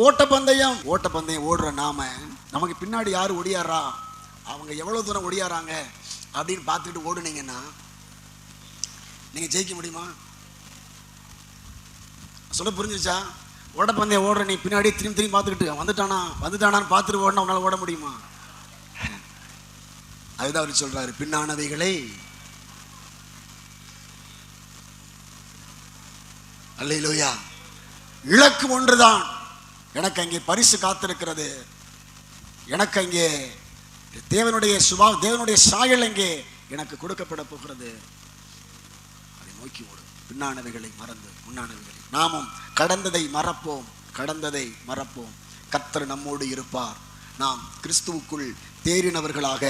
ஓட்டப்பந்தயம். ஓட்டப்பந்தயம் ஓடுற நாம, நமக்கு பின்னாடி யாரு ஒடியாரா, அவங்க எவ்வளவு தூரம் ஒடியாராங்க அப்படின்னு பார்த்துட்டு ஓடுனீங்கன்னா நீங்க ஜெயிக்க முடியுமா? சொல்ல புரிஞ்சிச்சா? ஓடப்பந்தயம் ஓடுற நீ பின்னாடி திரும்பி பார்த்துக்கிட்டு வந்துட்டானான்னு பார்த்துட்டு ஓடனா உன்னால ஓட முடியுமா? அதுதான் அவர் சொல்றாரு, பின்னானவைகளை அல்லேலூயா, இலக்கு ஒன்றுதான், எனக்கு அங்கே பரிசு காத்திருக்கிறது, எனக்கு அங்கே தேவனுடைய சாயல் அங்கே எனக்கு கொடுக்கப்பட போகிறது. அதை நோக்கி ஓடும். பின்னானவைகளை மறந்து முன்னானவைகளை. நாமும் கடந்ததை மறப்போம். கர்த்தர் நம்மோடு இருப்பார். நாம் கிறிஸ்துவுக்குள் தேறினவர்களாக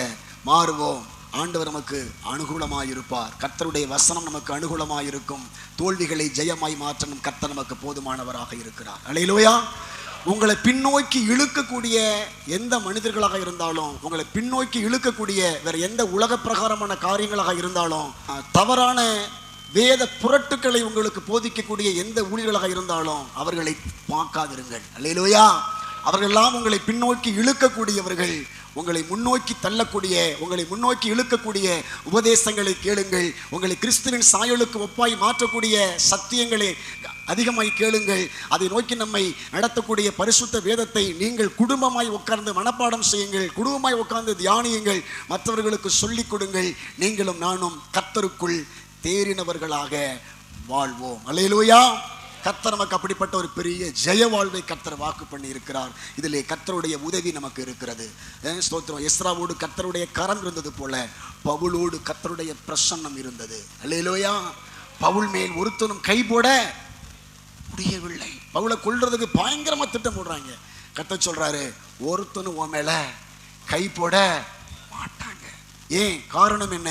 மாறுவோம். ஆண்டவர் நமக்கு அனுகூலமாயிருப்பார். கர்த்தருடைய வசனம் நமக்கு அனுகூலமாயிருக்கும். தோல்விகளை ஜெயமாய் மாற்றணும் கர்த்தர் நமக்கு போதுமானவராக இருக்கிறார். அல்லேலூயா. உங்களை பின்னோக்கி இழுக்கக்கூடிய எந்த மனிதர்களாக இருந்தாலும், உங்களை பின்னோக்கி இழுக்கக்கூடிய வேற எந்த உலக பிரகாரமான காரியங்களாக இருந்தாலும், தவறான வேத புரட்டுக்களை உங்களுக்கு போதிக்கக்கூடிய எந்த ஊழியர்களாக இருந்தாலும் அவர்களை பார்க்காதிருங்கள். அல்லேலூயா. அவர்களெல்லாம் உங்களை பின்னோக்கி இழுக்கக்கூடியவர்கள். உங்களை முன்னோக்கி தள்ளக்கூடிய, உங்களை முன்னோக்கி இழுக்கக்கூடிய உபதேசங்களை கேளுங்கள். உங்களை கிறிஸ்துவின் சாயலுக்கு ஒப்பாய் மாற்றக்கூடிய சத்தியங்களை அதிகமாய் கேளுங்கள். அதை நோக்கி நம்மை நடத்தக்கூடிய பரிசுத்த வேதத்தை நீங்கள் குடும்பமாய் உட்கார்ந்து மனப்பாடம் செய்யுங்கள். குடும்பமாய் உட்கார்ந்து தியானியுங்கள். மற்றவர்களுக்கு சொல்லிக் கொடுங்கள். நீங்களும் நானும் கர்த்தருக்குள் தேறினவர்களாக வாழ்வோம். அல்லேலூயா. கர்த்தர் நமக்கு அப்படிப்பட்ட ஒரு பெரிய ஜெய வாழ்வை கர்த்தர் வாக்கு பண்ணி இருக்கிறார். இதிலே கர்த்தருடைய உதவி நமக்கு இருக்கிறது. ஸ்தோத்திரம். எஸ்ராவோடு கர்த்தருடைய கரம் இருந்தது போல பவுலோடு கர்த்தருடைய பிரசன்னம் இருந்தது. அல்லேலூயா. பவுல் மேல் ஒருத்தனும் கை போட முடியவில்லை. பவுலை கொல்றதுக்கு பயங்கரமா திட்டம் போடுறாங்க. கர்த்தர் சொல்றாரு, ஒருத்தனும் உன் மேல கை போட மாட்டாங்க. ஏன்? காரணம் என்ன?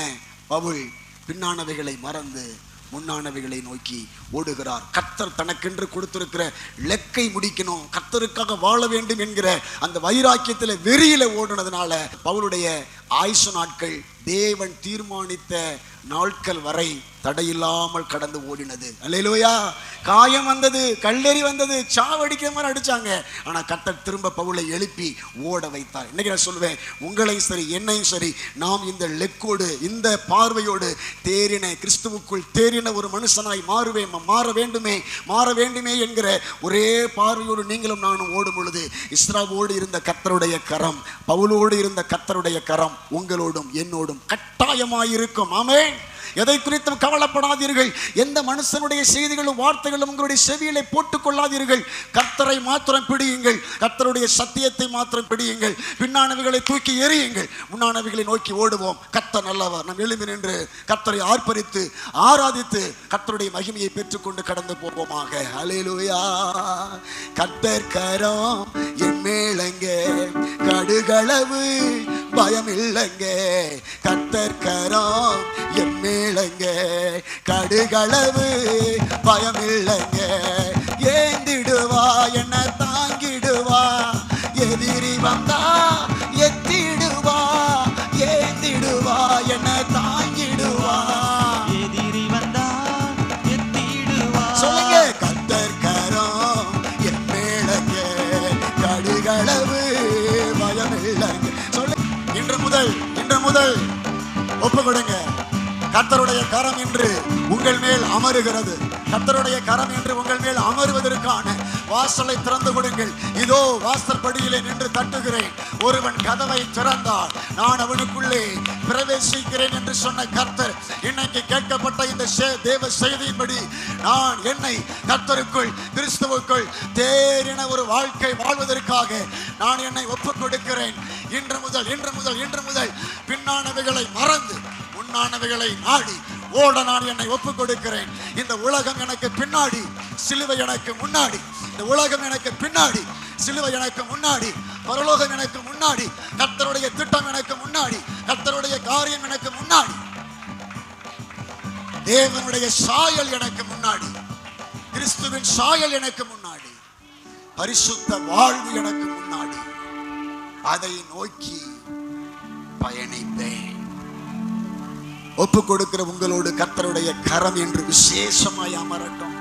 பவுல் பின்னானவைகளை மறந்து முன்னானவைகளை நோக்கி ஓடுகிறார். கர்த்தர் தனக்கென்று கொடுத்திருக்கிற லெக்கை முடிக்கணும், கர்த்தருக்காக வாழ வேண்டும் என்கிற அந்த வைராக்கியத்தில் வெறியில ஓடுனதுனால பவுலுடைய ஆயுசு நாட்கள் தேவன் தீர்மானித்த நாட்கள் வரை தடையில்லாமல் கடந்து ஓடினது. அல்லேலூயா. காயம் வந்தது, கல்லெறி வந்தது, சாவடிக்கிற மாதிரி அடிச்சாங்க. ஆனா கர்த்தர் திரும்ப பவுலை எழுப்பி ஓட வைத்தார். இன்னைக்கு நான் சொல்லுவேன், உங்களையும் சரி என்னையும் சரி, நாம் இந்த லெக்கோடு, இந்த பார்வையோடு தேறின, கிறிஸ்துவுக்குள் தேறின ஒரு மனுஷனாய் மாற வேண்டுமே என்கிற ஒரே பார்வையோடு நீங்களும் நானும் ஓடும் பொழுது, இஸ்ராவோடு இருந்த கர்த்தருடைய கரம், பவுலோடு இருந்த கர்த்தருடைய கரம் உங்களோடும் என்னோடும் கட்டாயமாயிருக்கும். ஆமென். எதை குறித்தும் கவலைப்படாதீர்கள். எந்த மனுஷனுடைய செய்திகளும் வார்த்தைகளும் உங்களுடைய செவியிலே போட்டுக் கொள்ளாதீர்கள். கர்த்தரை மாத்திரம் பிடியுங்கள். கர்த்தருடைய சத்தியத்தை மாத்திரம் பிடியுங்கள். பின்னானவைகளை தூக்கி எறியுங்கள். முன்னானவைகளை நோக்கி ஓடுவோம். கர்த்தர் நல்லவர். நாம் எழும்பி நின்று கர்த்தரை ஆர்ப்பரித்து ஆராதித்து கர்த்தருடைய மகிமையை பெற்றுக்கொண்டு கடந்து போவோமாக. அல்லேலூயா. கர்த்தர் கரம் என் மேலங்க, கடுகளவு பயம் இல்லைங்க. கர்த்தர் கரம் என் மேலங்க, கடுகளவு பயம் இல்லைங்க. ஏந்திடுவா, என்ன தாங்கிடுவா, எதிரி வந்தா எத்திடுவா, ஏந்திடுவா, என்ன தாங்கிடுவா, எதிரி வந்தா எத்திடுவா. சொல்லுங்க. கர்த்தர் கரம் என் மேலங்க, கடுகளவு பயம் இல்லைங்க. சொல்லுங்க. இன்று முதல் ஒப்பு கொடுங்க. கர்த்தருடைய கரம் என்று உங்கள் மேல் அமருகிறது. கர்த்தருடைய கரம் என்று உங்கள் மேல் அமருவதற்கான வாசலை திறந்து கொடுங்கள். இதோ வாசற்படியிலே நின்று தட்டுகிறேன். ஒருவன் கதவை திறந்தால் நான் அவனுக்குள்ளே பிரவேசிக்கிறேன் என்று சொன்ன கர்த்தர், இன்னைக்கு கேட்கப்பட்ட இந்த தேவ செய்தியின்படி நான் என்னை கர்த்தருக்குள், கிறிஸ்துவுக்குள் தேறின ஒரு வாழ்க்கை வாழ்வதற்காக நான் என்னை ஒப்புக் கொடுக்கிறேன். இன்று முதல் பின்னானவைகளை மறந்து முன்னானவைகளை நாடி ஓட நான் என்னை ஒப்புக் கொடுக்கிறேன். இந்த உலகம் எனக்கு பின்னாடி, சிலுவை எனக்கு முன்னாடி. இந்த உலகம் எனக்கு பின்னாடி, சிலுவை எனக்கு முன்னாடி. பரலோகம் எனக்கு முன்னாடி. கர்த்தருடைய திட்டம் எனக்கு முன்னாடி. கர்த்தருடைய காரியம் எனக்கு முன்னாடி. தேவனுடைய சாயல் எனக்கு முன்னாடி. கிறிஸ்துவின் சாயல் எனக்கு முன்னாடி. பரிசுத்த வாழ்வு எனக்கு முன்னாடி. அதை நோக்கி பயணிப்பேன். ஒப்பு கொடுக்கிற உங்களோடு கர்த்தருடைய கரம் என்று விசேஷமாய் அமரட்டும்.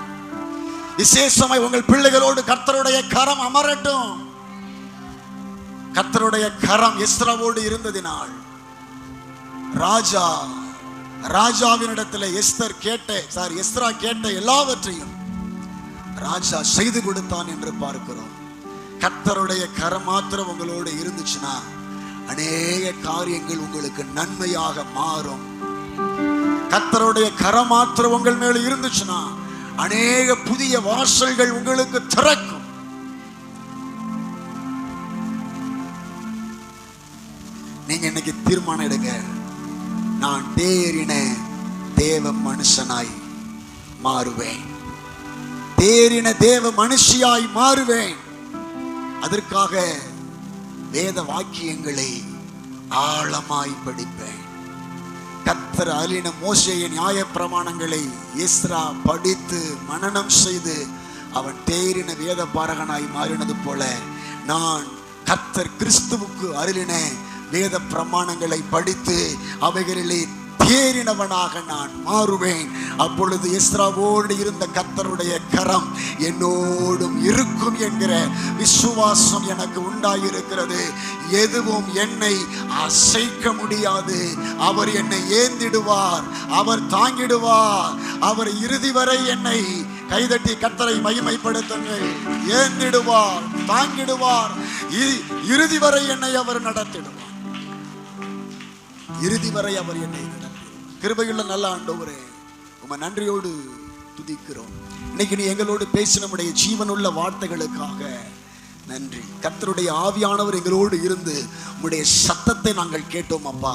விசேஷமாய் உங்கள் பிள்ளைகளோடு கர்த்தருடைய கரம் அமரட்டும். கர்த்தருடைய கரம் எஸ்ராவோடு இருந்ததினால் ராஜாவினிடத்தில் எஸ்ரா கேட்ட எல்லாவற்றையும் ராஜா செய்து கொடுத்தான் என்று பார்க்கிறோம். கர்த்தருடைய கரம் மாத்திரம் உங்களோடு இருந்துச்சுன்னா அநேக காரியங்கள் உங்களுக்கு நன்மையாக மாறும். கர்த்தருடைய கரம் மாத்திரம் உங்கள் மேல இருந்துச்சுன்னா அநேக புதிய வாசல்கள் உங்களுக்கு திறக்கும். நீங்க இன்னைக்கு தீர்மானம் எடுங்க, நான் தேறின தேவ மனுஷனாய் மாறுவேன், தேறின தேவ மனுஷியாய் மாறுவேன். அதற்காக வேத வாக்கியங்களை ஆழமாய் படிப்பேன். கர்த்தர் அருளின மோசேயின் நியாய பிரமாணங்களை எஸ்ரா படித்து மனனம் செய்து அவன் தேறின வேத பாரகனாய் மாறினது போல நான் கர்த்தர் கிறிஸ்துவுக்கு அருளின வேத பிரமாணங்களை படித்து அவைகளிலே தேறினவனாக நான் மாறுவேன். அப்பொழுது எஸ்ராவோடு இருந்த கர்த்தருடைய கரம் என்னோடும் இருக்கும் என்கிற விசுவாசம் எனக்கு உண்டாயிருக்கிறது. எதுவும் என்னை அசைக்க முடியாது. அவர் என்னை ஏந்திடுவார், அவர் தாங்கிடுவார். அவர் இறுதி வரை என்னை கைதட்டி கர்த்தரை மகிமைப்படுத்துங்கள். ஏந்திடுவார், தாங்கிடுவார், இறுதி வரை என்னை அவர் நடத்திடுவார். இறுதி வரை அவர் என்னை நடத்திடுவார். கிருபையுள்ள நல்ல ஆண்டவரே, உம்மை நன்றியோடு துதிக்கிறோம். இன்னைக்கு நீ எங்களோடு பேசின நம்முடைய ஜீவனுள்ள வார்த்தைகளுக்காக நன்றி. கர்த்தருடைய ஆவியானவர் எங்களோடு இருந்து உம்முடைய சத்தத்தை நாங்கள் கேட்டோம் அப்பா.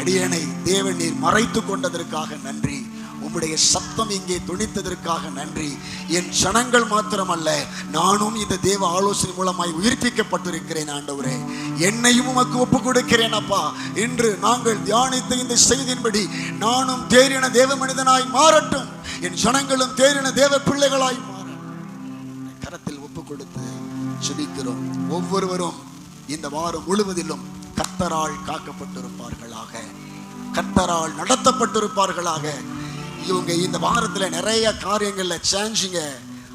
அடியேனை தேவன் நீர் மறைத்து கொண்டதற்காக நன்றி. உம்முடைய சத்தம் இங்கே துணித்ததற்காக நன்றி. என் ஜனங்கள் மாத்திரமல்ல, நானும் இந்த தேவ ஆலோசனை மூலமாய் உயிர்ப்பிக்கப்பட்டிருக்கிறேன் ஆண்டவரே. என்னையும் உமக்கு ஒப்பு கொடுக்கிறேன் அப்பா. இன்று நாங்கள் தியானித்த இந்த செய்தியின்படி நானும் தேறின தேவ மனிதனாய் மாறட்டும், என் ஜனங்களும் தேறின தேவ பிள்ளைகளாய் மாறட்டும். கரத்தில் ஒப்பு கொடுத்து ஜெபிக்கிறோம். ஒவ்வொருவரும் இந்த வாரம் முழுவதிலும் கர்த்தரால் காக்கப்பட்டிருப்பார்களாக, கர்த்தரால் நடத்தப்பட்டிருப்பார்களாக. இவங்க இந்த வாரத்துல நிறைய காரியங்கள்ல சேஞ்சிங்க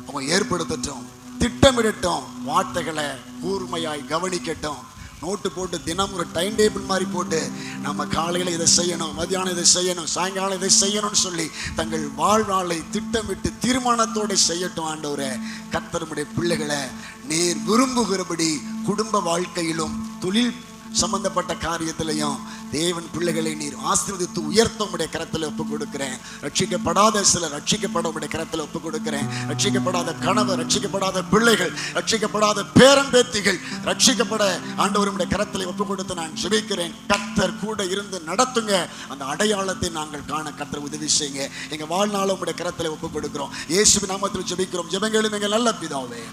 அவங்க ஏற்படுத்தட்டும், திட்டமிடட்டும், வார்த்தைகளை கூர்மையாய் கவனிக்கட்டும். நோட்டு போட்டு தினம் ஒரு டைம் டேபிள் மாதிரி போட்டு நம்ம காலையில் இதை செய்யணும், மதியானம் இதை செய்யணும், சாயங்காலம் இதை செய்யணும்னு சொல்லி தங்கள் வாழ்நாளை திட்டமிட்டு தீர்மானத்தோடு செய்யட்டும். ஆண்டவரே, கர்த்தருடைய பிள்ளைகளை நீர் விரும்புகிறபடி குடும்ப வாழ்க்கையிலும் தொழில் சம்பந்தப்பட்ட காரியத்திலையும் தேவன் பிள்ளைகளை நீர் ஆசீர்வதித்து உயர்த்த உடைய கரத்தில் ஒப்புக் கொடுக்கிறேன். ரட்சிக்கப்படாத சிலர் ரட்சிக்கப்பட உடைய கரத்தில் ஒப்புக் கொடுக்கிறேன். ரட்சிக்கப்படாத கணவர், ரட்சிக்கப்படாத பிள்ளைகள், ரட்சிக்கப்படாத பேரன் பேத்திகள் ரட்சிக்கப்பட ஆண்டவருடைய கரத்தில் ஒப்புக் கொடுத்து நான் ஜெபிக்கிறேன். கர்த்தர் கூட இருந்து நடத்துங்க. அந்த அடையாளத்தை நாங்கள் காண கர்த்தர் உதவி செய்யுங்க. எங்க வாழ்நாளும் உடைய கரத்தில் ஒப்புக் கொடுக்கிறோம். இயேசுவின் நாமத்தில் ஜெபிக்கிறோம். ஜெபங்களும் எங்கள் நல்ல பிதாவே.